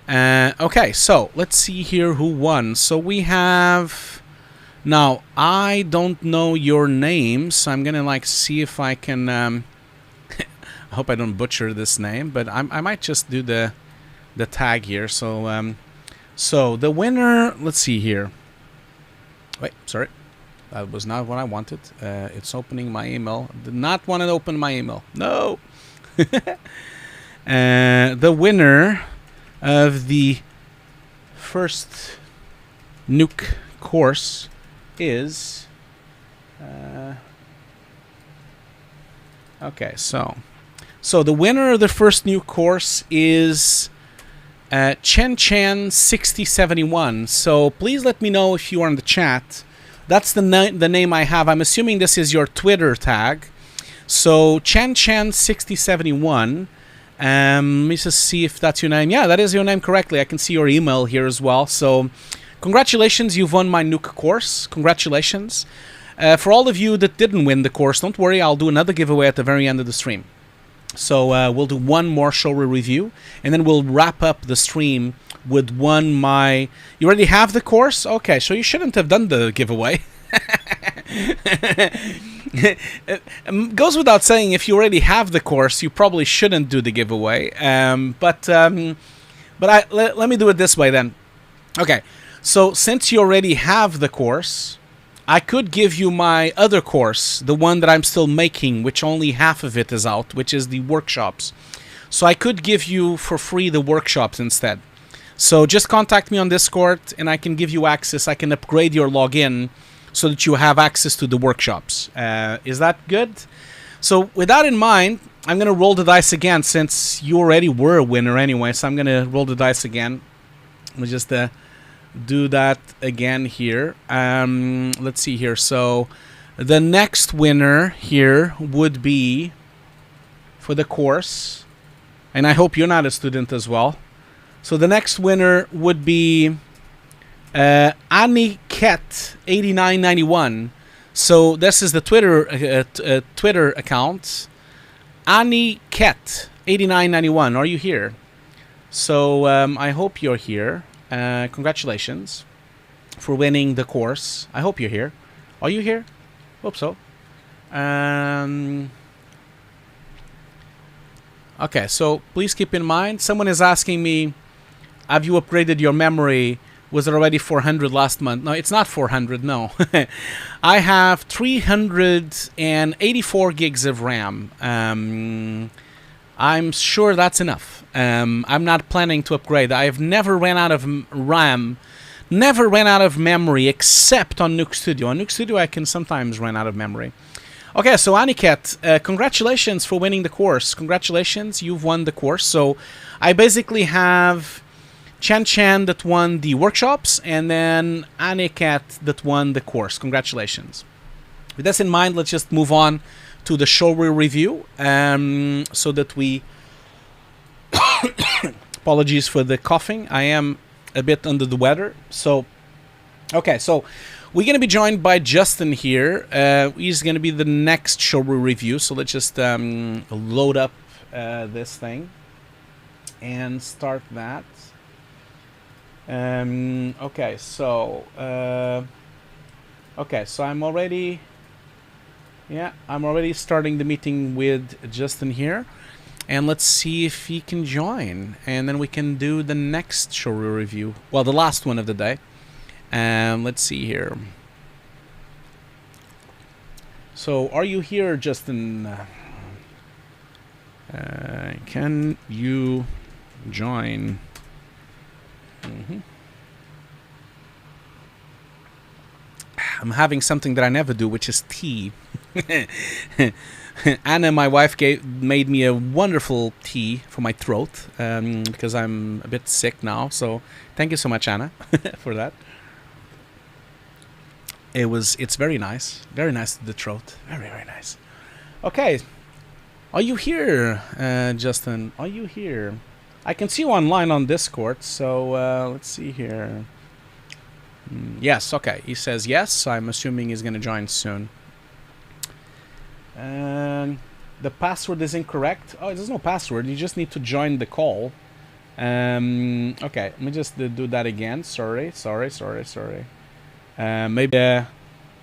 Okay, so let's see here who won. So we have, now I don't know your name, so I'm gonna like see if I can I hope I don't butcher this name, but I might just do the tag here. So so the winner, let's see here. Wait, sorry, that was not what I wanted. It's opening my email. Did not want to open my email. No. The winner of the first Nuke course is okay, so the winner of the first Nuke course is Chen6071. So please let me know if you are in the chat. That's the name I have. I'm assuming this is your Twitter tag. So Chen6071. Let me just see if that's your name. Yeah, that is your name correctly. I can see your email here as well. So congratulations, you've won my Nuke course. Congratulations. For all of you that didn't win the course, don't worry, I'll do another giveaway at the very end of the stream. So we'll do one more showreel review, and then we'll wrap up the stream with one my... You already have the course? Okay, so you shouldn't have done the giveaway. It goes without saying, if you already have the course, you probably shouldn't do the giveaway. But let me do it this way then. Okay, so since you already have the course, I could give you my other course, the one that I'm still making, which only half of it is out, which is the workshops. So I could give you for free the workshops instead. So just contact me on Discord and I can give you access. I can upgrade your login so that you have access to the workshops. Is that good? So with that in mind, I'm going to roll the dice again since you already were a winner anyway. So I'm going to roll the dice again. Let me just do that again here. Let's see here. So the next winner here would be for the course. And I hope you're not a student as well. So the next winner would be Aniket8991. So this is the Twitter account. Aniket8991. Are you here? So I hope you're here. Congratulations for winning the course. I hope you're here. Are you here? Hope so. Okay, so please keep in mind, someone is asking me, have you upgraded your memory? Was it already 400 last month? No, it's not 400, no. I have 384 gigs of RAM. I'm sure that's enough. I'm not planning to upgrade. I've never ran out of RAM, never ran out of memory, except on Nuke Studio. On Nuke Studio, I can sometimes run out of memory. Okay, so Aniket, congratulations for winning the course. Congratulations, you've won the course. So I basically have Chan that won the workshops, and then Aniket that won the course. Congratulations. With this in mind, let's just move on to the showreel review, so that we... Apologies for the coughing. I am a bit under the weather. So, okay, so we're going to be joined by Justin here. He's going to be the next showreel review. So let's just load up this thing and start that. Okay, so I'm already... Yeah, I'm already starting the meeting with Justin here. And let's see if he can join. And then we can do the next showreel review. Well, the last one of the day. Let's see here. So, are you here, Justin? Can you join? I'm having something that I never do, which is tea. Anna, my wife, made me a wonderful tea for my throat, because I'm a bit sick now. So thank you so much, Anna, for that. It's very nice to the throat, very nice. Okay, are you here, Justin? Are you here? I can see you online on Discord. So let's see here. Yes, okay. He says yes. So I'm assuming he's going to join soon. The password is incorrect. Oh, there's no password. You just need to join the call. Okay, let me just do that again. Sorry. Maybe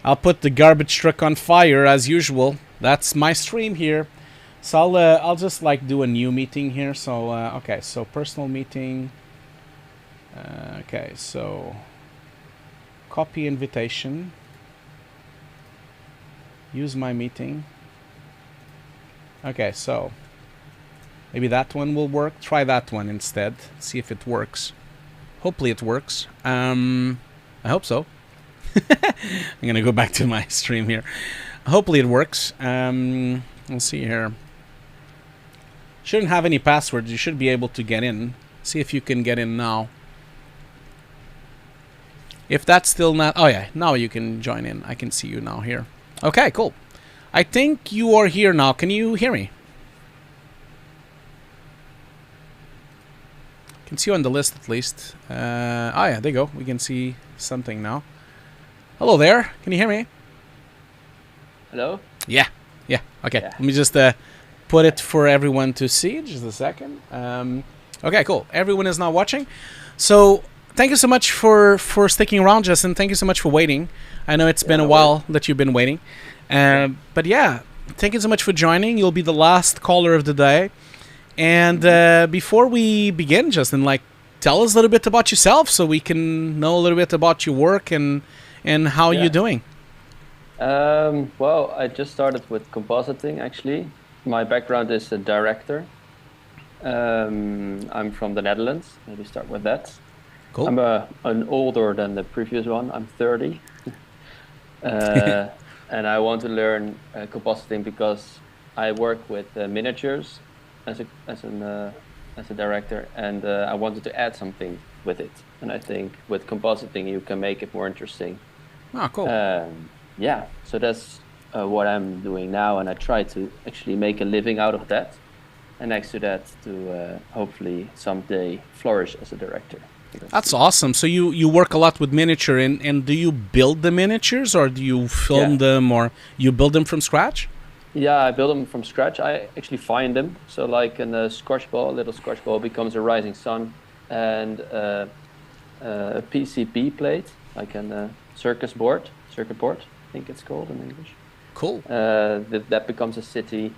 I'll put the garbage truck on fire as usual. That's my stream here. So I'll just like do a new meeting here. So okay, so personal meeting. Okay, so copy invitation. Use my meeting. Okay, so maybe that one will work. Try that one instead. See if it works. Hopefully it works. I hope so. I'm gonna go back to my stream here. Hopefully it works. We'll see here. Shouldn't have any passwords. You should be able to get in. See if you can get in now. If that's still not... Oh yeah, now you can join in. I can see you now here. Okay, cool. I think you are here now. Can you hear me? Can see you on the list at least. Yeah, there you go. We can see something now. Hello there. Can you hear me? Hello? Yeah. Okay. Yeah. Let me just put it for everyone to see. Just a second. Okay, cool. Everyone is now watching. So thank you so much for sticking around, Justin. Thank you so much for waiting. I know it's been a while that you've been waiting. But yeah, thank you so much for joining. You'll be the last caller of the day. And before we begin, Justin, like, tell us a little bit about yourself so we can know a little bit about your work and how you're doing. Well, I just started with compositing, actually. My background is a director. I'm from the Netherlands. Maybe start with that. Cool. I'm an older than the previous one. I'm 30. And I want to learn compositing because I work with miniatures as a director, and I wanted to add something with it. And I think with compositing you can make it more interesting. Oh, cool. Yeah, so that's what I'm doing now, and I try to actually make a living out of that. And next to that, to hopefully someday flourish as a director. That's awesome. So you work a lot with miniature, and do you build the miniatures, or do you film them, or you build them from scratch? Yeah, I build them from scratch. I actually find them. So like in a squash ball, a little squash ball becomes a rising sun, and a PCB plate, like a circuit board, I think it's called in English. Cool. That becomes a city,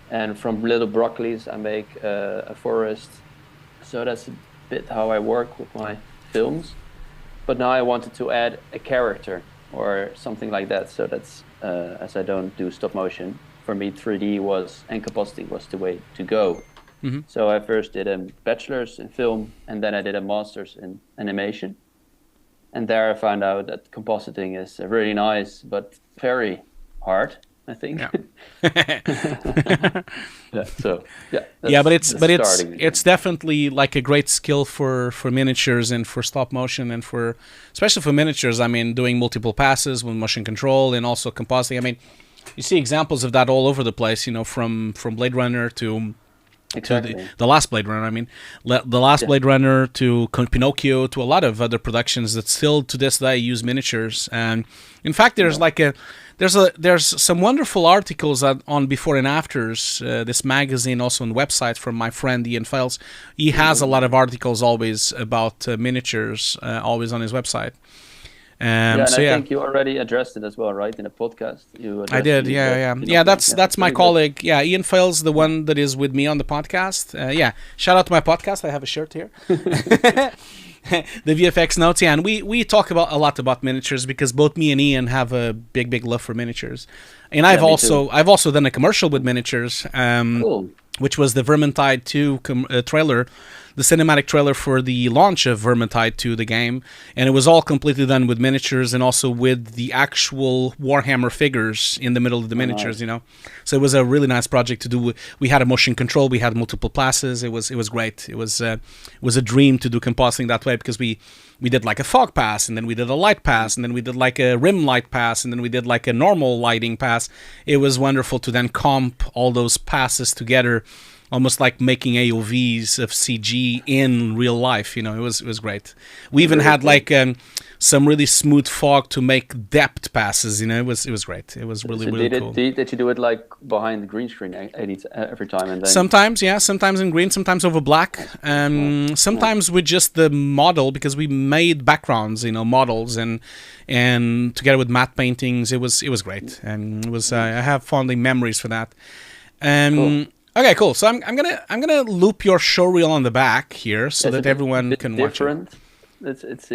and from little broccolis I make a forest. So that's a bit how I work with my films. But now I wanted to add a character or something like that. So that's as I don't do stop motion. For me, 3D and compositing was the way to go. Mm-hmm. So I first did a bachelor's in film, and then I did a master's in animation. And there I found out that compositing is really nice, but very hard, I think. Yeah. But it's definitely like a great skill for miniatures and for stop motion, and especially for miniatures. I mean, doing multiple passes with motion control and also compositing. I mean, you see examples of that all over the place. From Blade Runner to the last Blade Runner. I mean, the last Blade Runner to Pinocchio to a lot of other productions that still to this day use miniatures. And in fact, there's there's some wonderful articles on before and afters. This magazine, also on the website from my friend Ian Files. He has a lot of articles always about miniatures, always on his website. I think you already addressed it as well, right? In a podcast, I did. That's my colleague. Good. Yeah, Ian Files, the one that is with me on the podcast. Shout out to my podcast. I have a shirt here. The VFX Notes, and we talk a lot about miniatures because both me and Ian have a big love for miniatures, and I've also done a commercial with miniatures, cool. Which was the Vermintide 2 trailer, the cinematic trailer for the launch of Vermintide 2, the game, and it was all completely done with miniatures and also with the actual Warhammer figures in the middle of the miniatures, nice. So it was a really nice project to do. We had a motion control, we had multiple passes. It was great. It was a dream to do compositing that way because we did like a fog pass, and then we did a light pass, and then we did like a rim light pass, and then we did like a normal lighting pass. It was wonderful to then comp all those passes together, almost like making AOVs of CG in real life. It was great. We even had like some really smooth fog to make depth passes. It was great. It was really cool. Did you do it like behind the green screen every time? And then sometimes in green, sometimes over black. Sometimes with just the model, because we made backgrounds, models, and together with matte paintings. It was great, and it was I have fondly memories for that. Cool. Okay, cool. So I'm gonna loop your showreel on the back here so that everyone can watch it. It's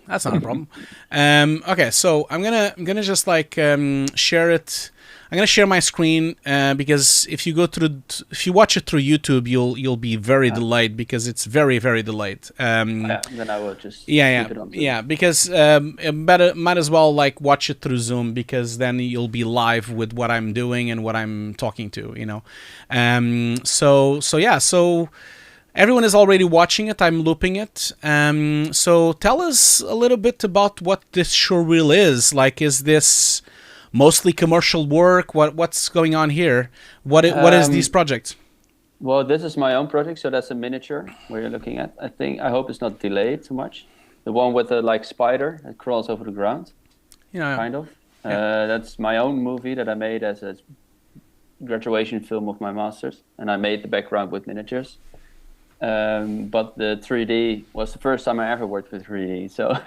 That's not a problem. Okay, so I'm gonna just like share it. I'm gonna share my screen because if you watch it through YouTube, you'll be very delayed because it's very delayed. Then I will just because might as well like watch it through Zoom because then you'll be live with what I'm doing and what I'm talking to. So everyone is already watching it. I'm looping it. So tell us a little bit about what this showreel is. Like, is this mostly commercial work? What's going on here? What is these projects? Well, this is my own project, so that's a miniature where you're looking at. I hope it's not delayed too much. The one with the like spider that crawls over the ground, kind of. Yeah. That's my own movie that I made as a graduation film of my master's, and I made the background with miniatures. But the 3D was the first time I ever worked with 3D, so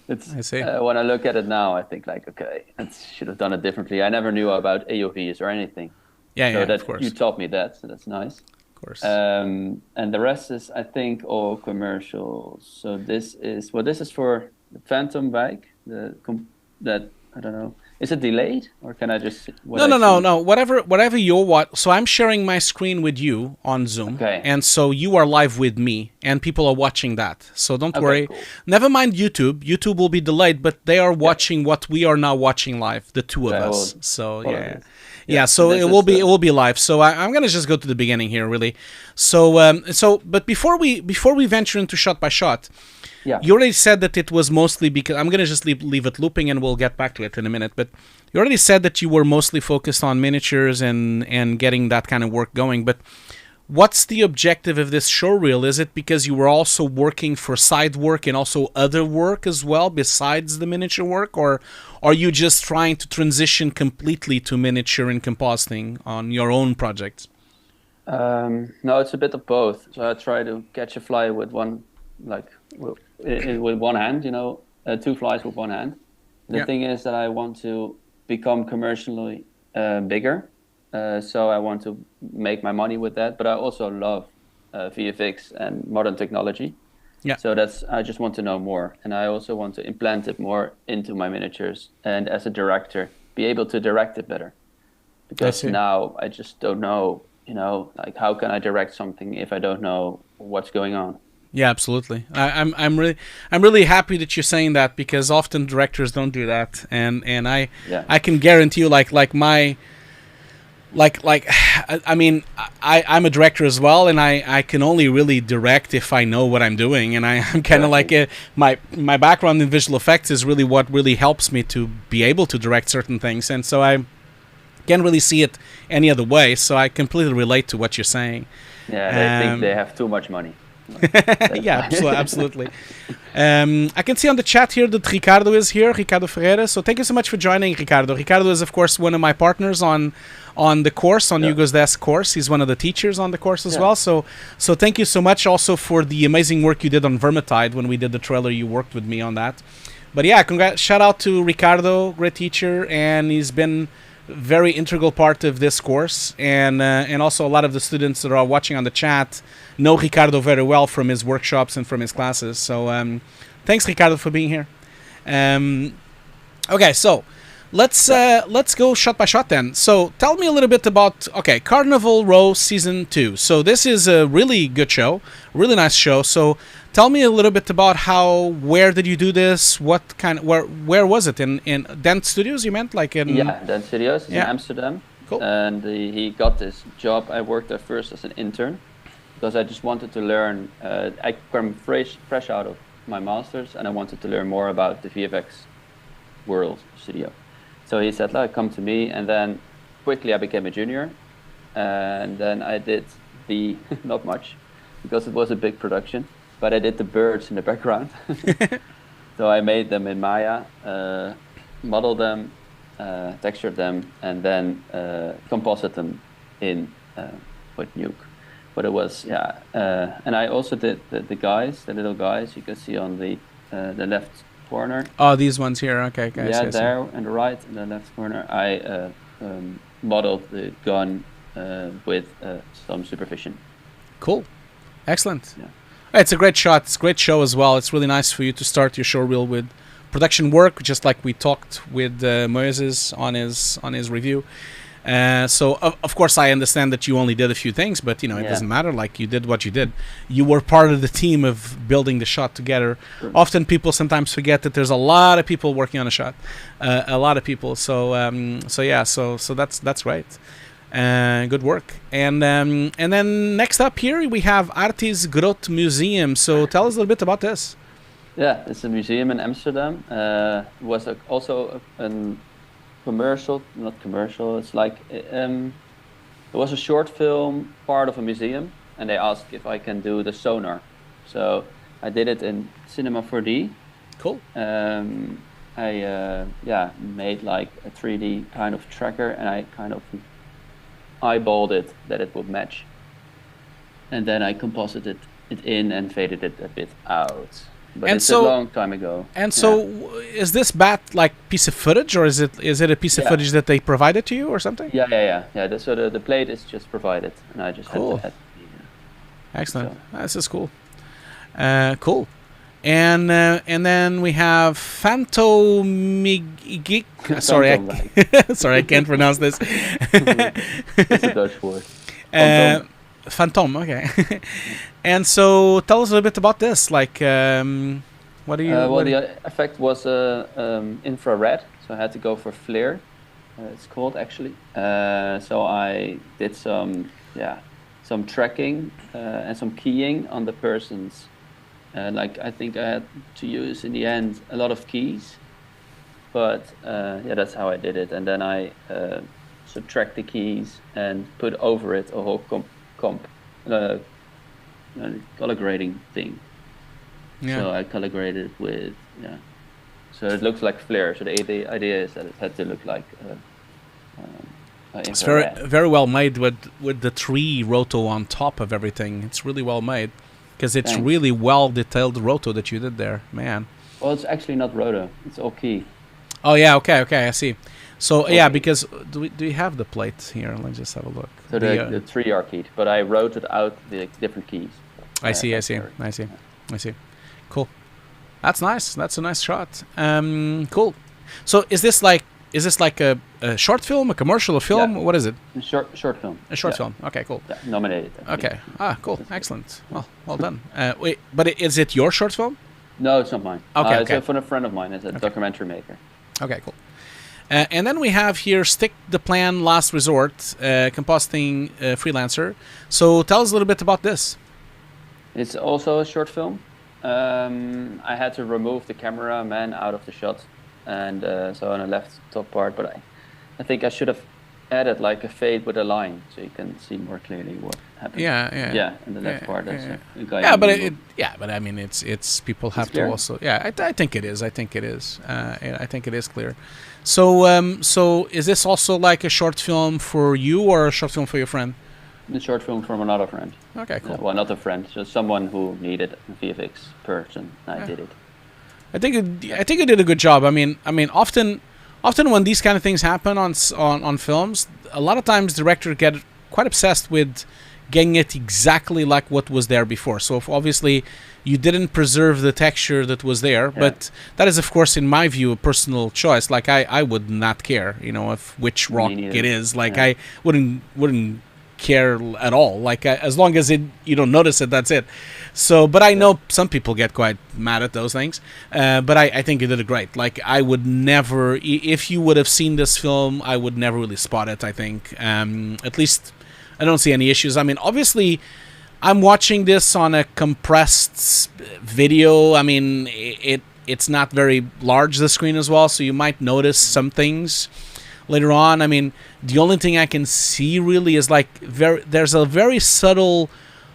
it's. I see. When I look at it now, I think like, okay, I should have done it differently. I never knew about AOVs or anything. Yeah, so yeah, that of course. You taught me that, so that's nice. Of course. And the rest is, I think, all commercials. So this is for the Phantom bike. That I don't know. Is it delayed, or can I just? No. Whatever you want. So I'm sharing my screen with you on Zoom, okay. And so you are live with me, and people are watching that. So don't worry. Cool. Never mind YouTube. YouTube will be delayed, but they are watching what we are now watching live, the two of us. So yeah. Yeah, so it will be live. So I'm gonna just go to the beginning here, really. So but before we venture into shot by shot, you already said that it was mostly because I'm gonna just leave it looping, and we'll get back to it in a minute. But you already said that you were mostly focused on miniatures and getting that kind of work going. But what's the objective of this showreel? Is it because you were also working for side work and also other work as well besides the miniature work, or are you just trying to transition completely to miniature and compositing on your own projects? No, it's a bit of both. So I try to catch a fly with one, with one hand, two flies with one hand. The thing is that I want to become commercially bigger. So I want to make my money with that, but I also love VFX and modern technology. Yeah. So I just want to know more, and I also want to implant it more into my miniatures, and as a director, be able to direct it better. Because now I just don't know, like how can I direct something if I don't know what's going on? Yeah, absolutely. I'm really happy that you're saying that, because often directors don't do that, and I can guarantee you, I mean, I'm a director as well, and I can only really direct if I know what I'm doing, and I'm kind of my background in visual effects is really what really helps me to be able to direct certain things, and so I can't really see it any other way, so I completely relate to what you're saying. Yeah, they think they have too much money. Yeah, absolutely. I can see on the chat here that Ricardo is here, Ricardo Ferreira. So thank you so much for joining, Ricardo. Ricardo is, of course, one of my partners on the course, on Hugo's Desk course. He's one of the teachers on the course as well. So thank you so much also for the amazing work you did on Vermintide when we did the trailer. You worked with me on that. But yeah, shout out to Ricardo, great teacher, and he's been very integral part of this course, and also a lot of the students that are watching on the chat know Ricardo very well from his workshops and from his classes. So thanks, Ricardo, for being here. Okay, so let's go shot by shot then. So tell me a little bit about Carnival Row Season 2. So this is a really good show, really nice show. So tell me a little bit about where did you do this? What kind of, where was it? In Dent Studios, you meant? Dent Studios in Amsterdam. Cool. And he got this job. I worked there first as an intern because I just wanted to learn. I came fresh out of my master's, and I wanted to learn more about the VFX world studio. So he said, come to me, and then quickly I became a junior, and then I did not much because it was a big production. But I did the birds in the background. So I made them in Maya, modeled them, textured them, and then composite them in with Nuke. But it was, and I also did the little guys you can see on the left corner. Oh, these ones here, okay, guys. Yeah, there on the right in the left corner. I modeled the gun with some supervision. Cool, excellent. Yeah. It's a great shot. It's a great show as well. It's really nice for you to start your showreel with production work, just like we talked with Moises on his review. So of course I understand that you only did a few things, but it doesn't matter. Like, you did what you did. You were part of the team of building the shot together. Sure. Often people sometimes forget that there's a lot of people working on a shot, a lot of people. So that's right. Good work. And then next up here we have Artis Grot Museum. So tell us a little bit about this. Yeah, it's a museum in Amsterdam. It was also a commercial, not commercial. It's like It was a short film, part of a museum, and they asked if I can do the sonar. So I did it in Cinema 4D. Cool. I made like a 3D kind of tracker, and I kind of eyeballed it that it would match. And then I composited it in and faded it a bit out. But it's a long time ago. And so, is this bat like piece of footage, or is it a piece of footage that they provided to you or something? Yeah. So the plate is just provided, and I just had to add. Excellent. So. This is cool. Cool. And then we have Pantone. Sorry, I can't pronounce this. It's a Dutch word. Phantom, okay. And so, tell us a little bit about this. Like, what do you? The effect was infrared, so I had to go for flare. It's called actually. So I did some tracking and some keying on the person's. Like I think I had to use in the end a lot of keys, but that's how I did it. And then I subtract the keys and put over it a whole color grading thing. So I color graded with so it looks like flare. So the idea is that it had to look like it's very well made with the tree roto on top of everything. It's really well made because it's really well detailed roto that you did there, man. Well, it's actually not roto, it's all key. Oh yeah, okay, I see. So because do we have the plate here? Let's just have a look. So the three are keyed, but I rotated out the different keys. I see. Cool. That's nice. That's a nice shot. Cool. So is this like a short film, a commercial, a film? Yeah. What is it? A short film. A short film. Okay, cool. Yeah, nominated. Okay. Cool. Excellent. Well done. Wait, but is it your short film? No, it's not mine. Okay. It's from a friend of mine. It's a documentary maker. Okay, cool. And then we have here Stick the Plan Last Resort, compositing freelancer. So tell us a little bit about this. It's also a short film. I had to remove the cameraman out of the shot, and so on the left top part. But I think I should have added like a fade with a line, so you can see more clearly what happened. Yeah, in the left part. That's a guy. But I mean, it's people have to also. Yeah, I think it is. I think it is clear. So is this also like a short film for you or a short film for your friend? A short film from another friend. Okay, cool. Well, not a friend, just someone who needed a VFX person. I did it. I think you did a good job. I mean, often when these kind of things happen on films, a lot of times directors get quite obsessed with getting it exactly like what was there before. So if obviously you didn't preserve the texture that was there, but that is of course in my view a personal choice. Like I would not care, if which rock it is. Like I wouldn't care at all. Like as long as you don't notice it, that's it. So, but I know some people get quite mad at those things. But I think you did it great. Like I would never, if you would have seen this film, I would never really spot it. I think at least I don't see any issues. I mean, obviously, I'm watching this on a compressed video. I mean, it's not very large, the screen as well, so you might notice some things later on. I mean, the only thing I can see really is like there's a very subtle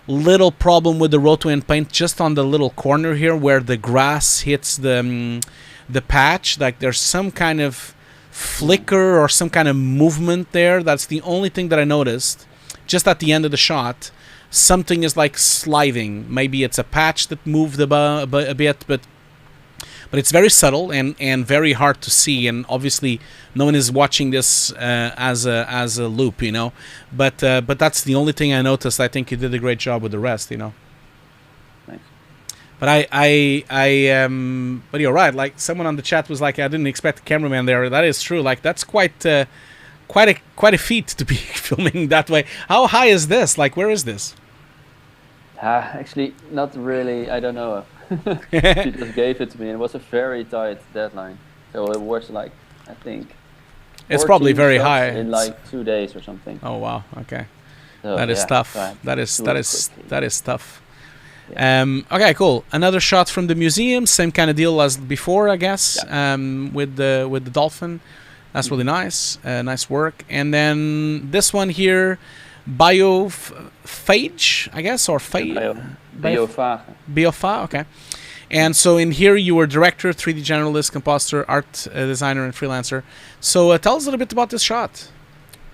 little problem with the roto and paint just on the little corner here where the grass hits the patch. Like there's some kind of flicker or some kind of movement there. That's the only thing that I noticed. Just at the end of the shot, something is like sliding. Maybe it's a patch that moved a bit, but it's very subtle and very hard to see. And obviously, no one is watching this as a loop, But that's the only thing I noticed. I think you did a great job with the rest, Thanks. But but you're right. Like someone on the chat was like, I didn't expect the cameraman there. That is true. Like that's quite a feat to be filming that way. How high is this? Like, where is this? Actually, not really. I don't know. She just gave it to me. It was a very tight deadline, so it was like I think it's probably very high in like 2 days or something. Oh wow! Okay, so, that is tough. That is tough. Yeah. Okay, cool. Another shot from the museum. Same kind of deal as before, I guess. Yeah. With the dolphin. That's really nice. Nice work. And then this one here, Biophage, I guess, or Biophage. Biophage, okay. And so in here you were director, 3D generalist, compositor, art designer, and freelancer. So tell us a little bit about this shot.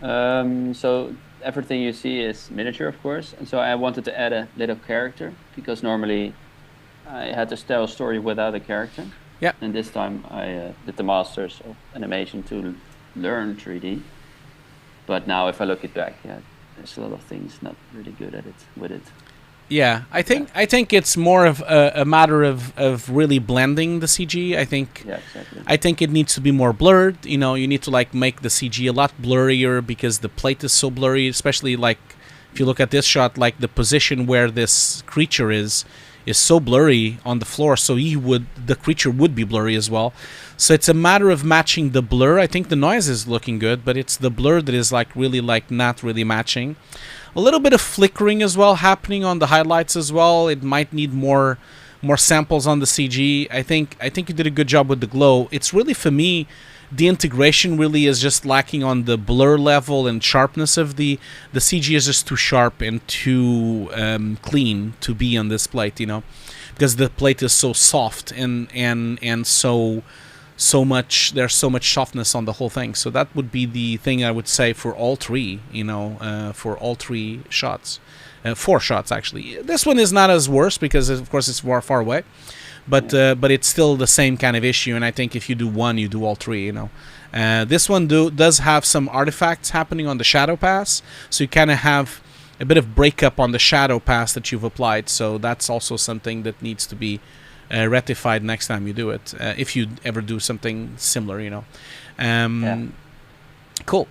So everything you see is miniature, of course. And so I wanted to add a little character because normally I had to tell a story without a character. Yeah. And this time I did the masters of animation to learn 3D. But now if I look it back, yeah, there's a lot of things not really good at it with it. Yeah, I think it's more of a matter of really blending the CG. I think it needs to be more blurred. You know, you need to like make the CG a lot blurrier because the plate is so blurry. Especially like if you look at this shot, like the position where this creature is so blurry on the floor. So the creature would be blurry as well. So it's a matter of matching the blur. I think the noise is looking good, but it's the blur that is like really like not really matching. A little bit of flickering as well happening on the highlights as well. It might need more samples on the CG. I think you did a good job with the glow. It's really, for me, the integration really is just lacking on the blur level and sharpness of the CG is just too sharp and too clean to be on this plate, you know, because the plate is so soft and so much, there's so much softness on the whole thing. So that would be the thing I would say for all three, you know, for all three shots. 4 shots, actually. This one is not as worse because, of course, it's far away. But it's still the same kind of issue. And I think if you do one, you do all three, you know. This one does have some artifacts happening on the shadow pass. So you kind of have a bit of breakup on the shadow pass that you've applied. So that's also something that needs to be rectified next time you do it, if you ever do something similar, you know. Cool.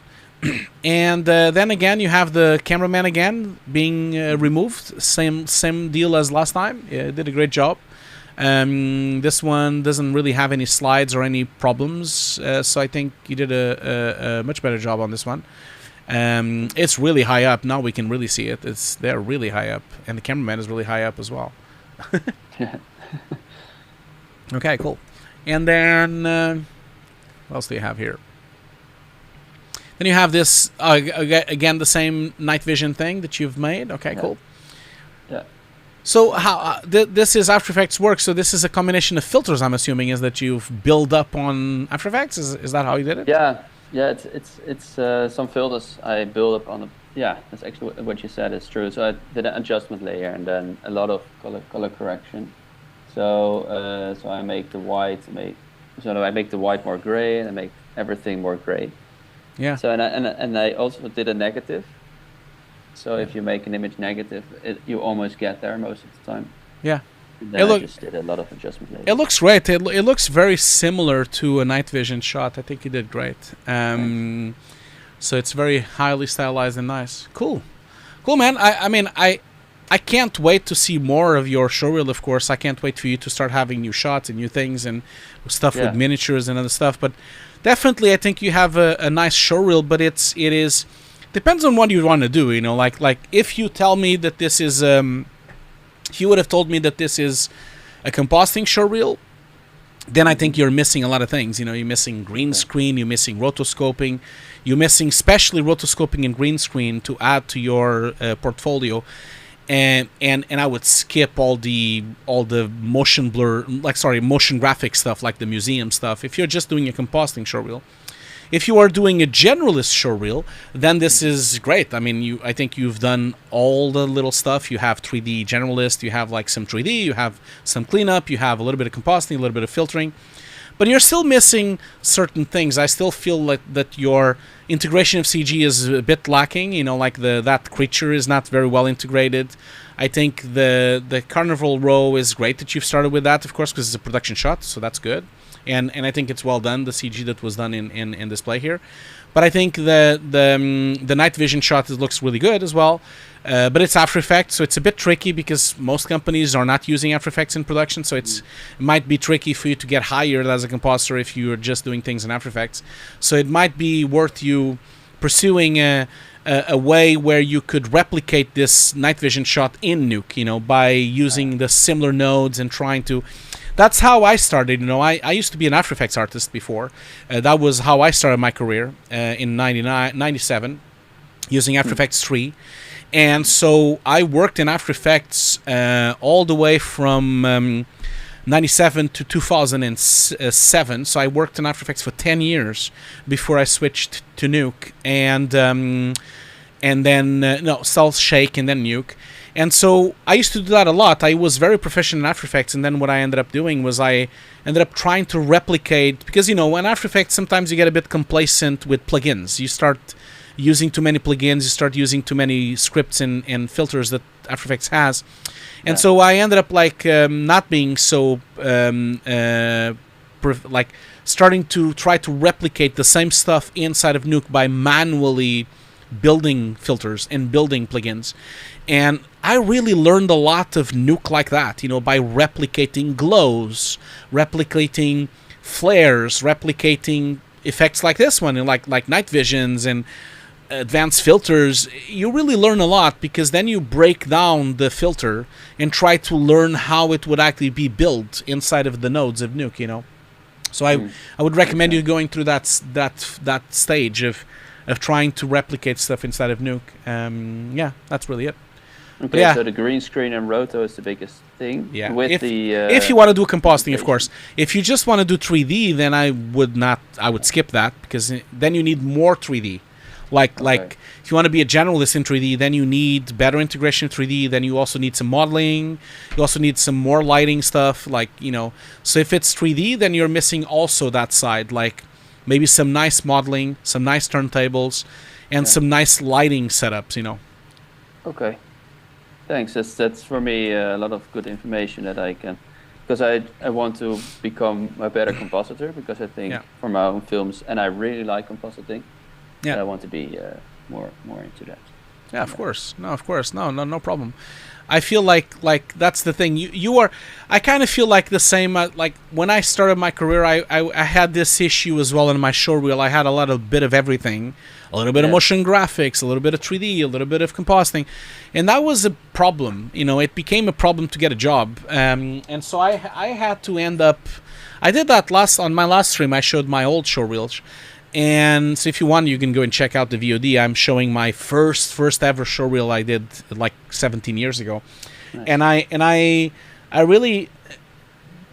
And then again, you have the cameraman again being removed. Same deal as last time. Did a great job. This one doesn't really have any slides or any problems, so I think you did a much better job on this one. It's really high up. Now we can really see it. They're really high up, and the cameraman is really high up as well. Okay, cool. And then what else do you have here? Then you have this again, the same night vision thing that you've made. Okay, cool. Yeah. So how this is After Effects work? So this is a combination of filters, I'm assuming, is that you've built up on After Effects? Is that how you did it? Yeah. It's some filters I build up on the. Yeah, that's actually what you said is true. So I did an adjustment layer and then a lot of color correction. So I make the white more gray and I make everything more gray. Yeah. So and I also did a negative. So if you make an image negative, you almost get there most of the time. Yeah. And then I just did a lot of adjustment later. It looks great. It looks very similar to a night vision shot. I think you did great. So it's very highly stylized and nice. Cool, man. I can't wait to see more of your showreel. Of course, I can't wait for you to start having new shots and new things and stuff with miniatures and other stuff. But definitely, I think you have a nice showreel. But it is depends on what you want to do. You know, like if you tell me that this is if you would have told me that this is a compositing showreel, then I think you're missing a lot of things. You know, you're missing green screen, you're missing rotoscoping, you're missing especially rotoscoping and green screen to add to your portfolio. And I would skip all the motion motion graphic stuff like the museum stuff if you're just doing a compositing showreel. If you are doing a generalist showreel, then this is great. I mean, I think you've done all the little stuff. You have 3D generalist, you have like some 3D, you have some cleanup, you have a little bit of compositing, a little bit of filtering. But you're still missing certain things. I still feel like that your integration of CG is a bit lacking. You know, like that creature is not very well integrated. I think the carnival row is great that you've started with that, of course, because it's a production shot, so that's good. And I think it's well done, the CG that was done in display here. But I think the night vision shot looks really good as well. But it's After Effects, so it's a bit tricky because most companies are not using After Effects in production. So it might be tricky for you to get hired as a compositor if you're just doing things in After Effects. So it might be worth you pursuing a a way where you could replicate this night vision shot in Nuke, you know, by using the similar nodes and trying to. That's how I started. You know, I used to be an After Effects artist before. That was how I started my career in 97, using After Effects 3. And so I worked in After Effects all the way from 97 to 2007. So I worked in After Effects for 10 years before I switched to Nuke, and then Cell Shake and then Nuke. And so I used to do that a lot. I was very proficient in After Effects, and then what I ended up doing was I ended up trying to replicate, because, you know, in After Effects sometimes you get a bit complacent with plugins. You start using too many plugins, you start using too many scripts and filters that After Effects has. And so I ended up like not being so like starting to try to replicate the same stuff inside of Nuke by manually building filters and building plugins. And I really learned a lot of Nuke like that, you know, by replicating glows, replicating flares, replicating effects like this one, and like night visions and advanced filters. You really learn a lot, because then you break down the filter and try to learn how it would actually be built inside of the nodes of Nuke, you know. So I would recommend you going through that stage of trying to replicate stuff inside of Nuke. Yeah, that's really it. Okay, yeah. So the green screen and roto is the biggest thing. Yeah. With if you want to do compositing, of course. If you just want to do 3D, then I would skip that, because then you need more 3D. Like if you want to be a generalist in 3D, then you need better integration in 3D. Then you also need some modeling. You also need some more lighting stuff, like, you know. So if it's 3D, then you're missing also that side, like maybe some nice modeling, some nice turntables, and some nice lighting setups, you know. Okay. Thanks. That's for me a lot of good information that I can, because I want to become a better compositor, because I think for my own films, and I really like compositing. Yeah. I want to be more into that. Yeah, of course. No, problem. I feel like that's the thing. You are. I kind of feel like the same. Like when I started my career, I had this issue as well in my showreel. I had a bit of everything, a little bit of motion graphics, a little bit of 3D, a little bit of compositing, and that was a problem. You know, it became a problem to get a job. And so I had to end up. I did that on my last stream. I showed my old showreels. And so if you want, you can go and check out the VOD. I'm showing my first ever showreel I did like 17 years ago. Nice. And I really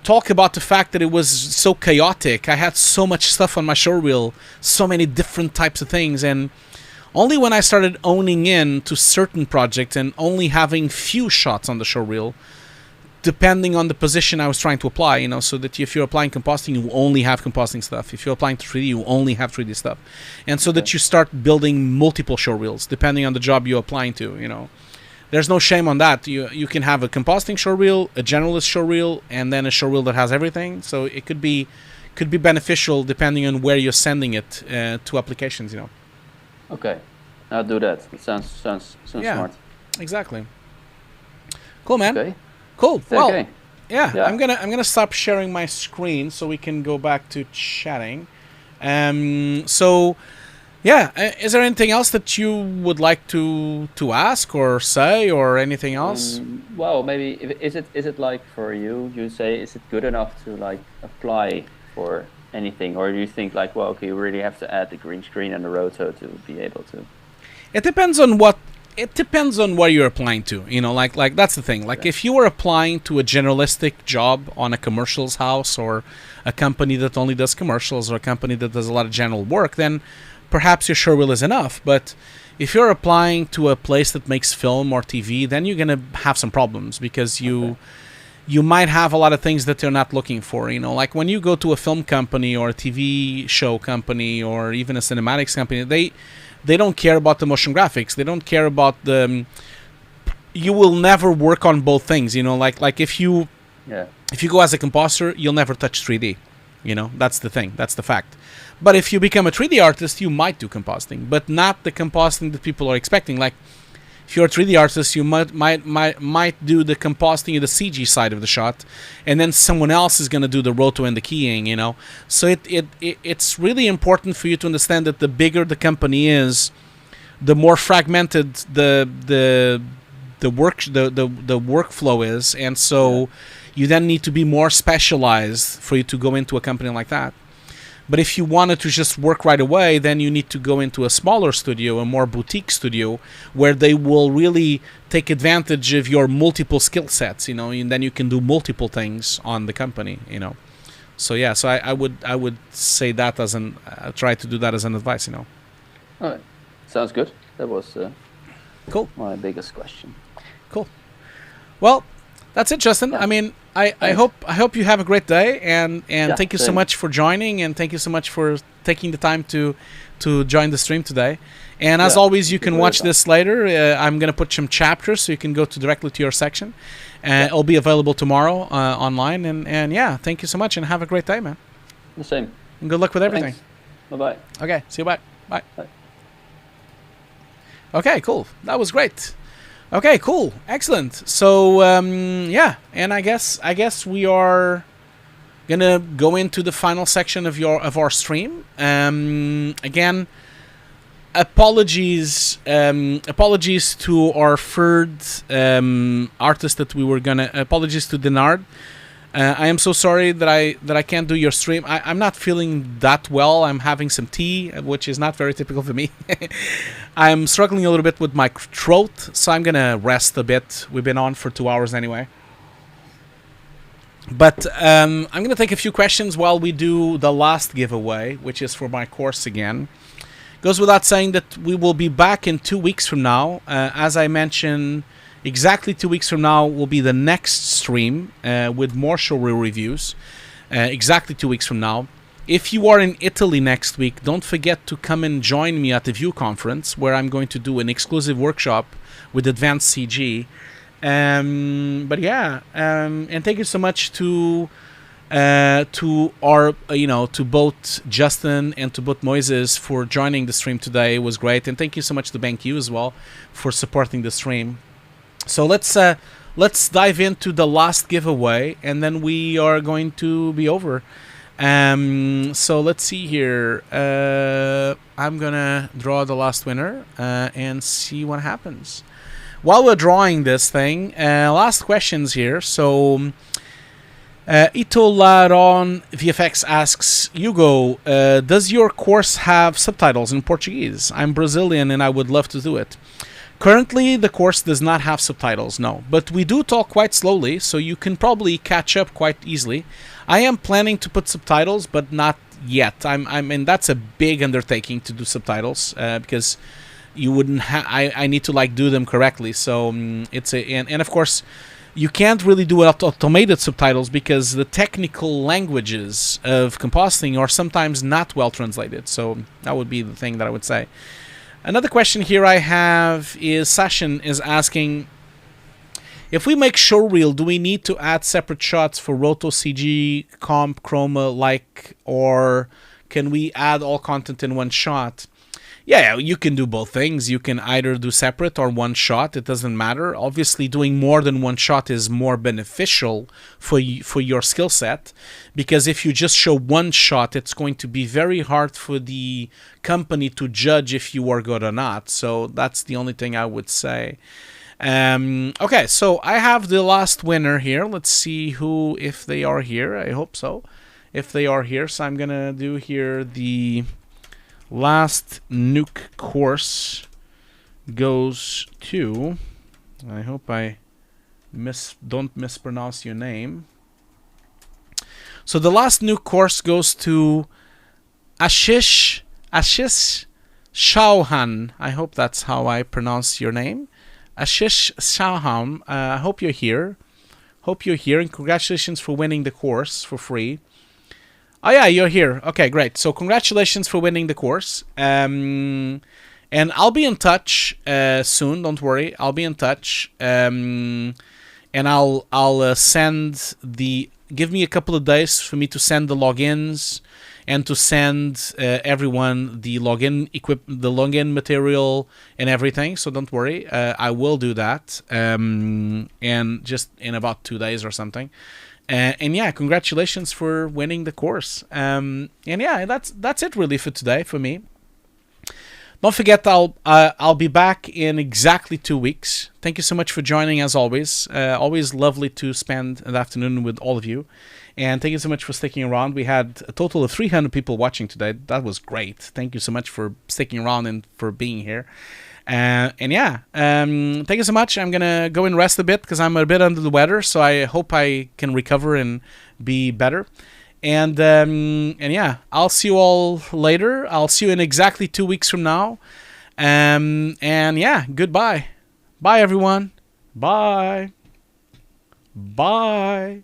talk about the fact that it was so chaotic. I had so much stuff on my showreel, so many different types of things, and only when I started owning in to certain projects and only having few shots on the showreel, depending on the position I was trying to apply, you know, so that if you're applying compositing, you only have compositing stuff. If you're applying to 3D, you only have 3D stuff. And so that you start building multiple showreels, depending on the job you're applying to, you know. There's no shame on that. You can have a compositing showreel, a generalist showreel, and then a showreel that has everything. So it could be beneficial depending on where you're sending it to applications, you know. Okay, I'll do that. It sounds smart. Exactly. Cool, man. Okay. Cool. Well, okay. Yeah. I'm gonna stop sharing my screen so we can go back to chatting. So, yeah. Is there anything else that you would like to ask or say or anything else? Well, maybe is it like for you? You say, is it good enough to like apply for anything, or do you think like, well, okay, you really have to add the green screen and the roto to be able to? It depends on what. It depends on what you're applying to, you know, like that's the thing. Like if you were applying to a generalistic job on a commercials house or a company that only does commercials or a company that does a lot of general work, then perhaps your showreel is enough. But if you're applying to a place that makes film or TV, then you're going to have some problems, because you might have a lot of things that they're not looking for, you know, like when you go to a film company or a TV show company or even a cinematics company, they don't care about the motion graphics. They don't care about the. You will never work on both things, you know. Like if you go as a compositor, you'll never touch 3D. You know, that's the thing. That's the fact. But if you become a 3D artist, you might do compositing, but not the compositing that people are expecting. Like if you're a 3D artist, you might do the compositing of the CG side of the shot, and then someone else is going to do the roto and the keying, you know. So it's really important for you to understand that the bigger the company is, the more fragmented the workflow is, and so you then need to be more specialized for you to go into a company like that. But if you wanted to just work right away, then you need to go into a smaller studio, a more boutique studio, where they will really take advantage of your multiple skill sets, you know, and then you can do multiple things on the company, you know. So yeah, so I would say that as an try to do that as an advice, you know. All right, sounds good. That was cool. My biggest question. Cool. Well, that's it, Justin. Yeah. I mean, I hope you have a great day, and thank you so much for joining, and thank you so much for taking the time to join the stream today. And as always, you can watch this later. I'm gonna put some chapters so you can go directly to your section, and it'll be available tomorrow online. And yeah, thank you so much, and have a great day, man. The same. And good luck with everything. Bye bye. Okay, see you. Bye. Bye. Okay, cool. That was great. Okay, cool, excellent. So yeah, and I guess we are gonna go into the final section of our stream. Again, apologies to our third artist that we were gonna. Apologies to Denard. I am so sorry that I can't do your stream. I'm not feeling that well. I'm having some tea, which is not very typical for me. I'm struggling a little bit with my throat, so I'm gonna rest a bit. We've been on for 2 hours anyway. But I'm gonna take a few questions while we do the last giveaway, which is for my course again. Goes without saying that we will be back in 2 weeks from now. As I mentioned, exactly 2 weeks from now will be the next stream with more showreel reviews. Exactly 2 weeks from now. If you are in Italy next week, don't forget to come and join me at the View conference, where I'm going to do an exclusive workshop with advanced CG. But yeah, and thank you so much to our to both Justin and to both Moises for joining the stream today. It was great, and thank you so much to BenQ as well for supporting the stream. So let's dive into the last giveaway, and then we are going to be over. So let's see here. I'm gonna draw the last winner and see what happens. While we're drawing this thing, last questions here. So Ito Laron VFX asks, Hugo, does your course have subtitles in Portuguese? I'm Brazilian and I would love to do it. Currently, the course does not have subtitles, no. But we do talk quite slowly, so you can probably catch up quite easily. I am planning to put subtitles, but not yet. And that's a big undertaking to do subtitles because you wouldn't. I need to do them correctly. So it's and of course, you can't really do automated subtitles because the technical languages of compositing are sometimes not well translated. So that would be the thing that I would say. Another question here I have is Sashin is asking, if we make showreel, do we need to add separate shots for roto, CG, comp, chroma, or can we add all content in one shot? Yeah, you can do both things. You can either do separate or one shot. It doesn't matter. Obviously, doing more than one shot is more beneficial for your skill set, because if you just show one shot, it's going to be very hard for the company to judge if you are good or not. So that's the only thing I would say. Okay, so I have the last winner here. Let's see if they are here. I hope so. If they are here, so I'm gonna do here the last Nuke course goes to, I hope I don't mispronounce your name. So the last Nuke course goes to Ashish Chauhan. I hope that's how I pronounce your name. Ashish Chauhan. I hope you're here. And congratulations for winning the course for free. Oh yeah, you're here. Okay, great. So congratulations for winning the course. And I'll be in touch soon. Don't worry, I'll be in touch. And I'll send the. Give me a couple of days for me to send the logins and to send everyone the login material and everything. So don't worry, I will do that. And just in about 2 days or something. And yeah, congratulations for winning the course. And yeah, that's it really for today for me. Don't forget, I'll be back in exactly 2 weeks. Thank you so much for joining, as always. Always lovely to spend an afternoon with all of you. And thank you so much for sticking around. We had a total of 300 people watching today. That was great. Thank you so much for sticking around and for being here. And yeah, thank you so much. I'm gonna go and rest a bit because I'm a bit under the weather, so I hope I can recover and be better. And yeah, I'll see you all later. I'll see you in exactly 2 weeks from now. And yeah, goodbye. Bye, everyone. Bye. Bye.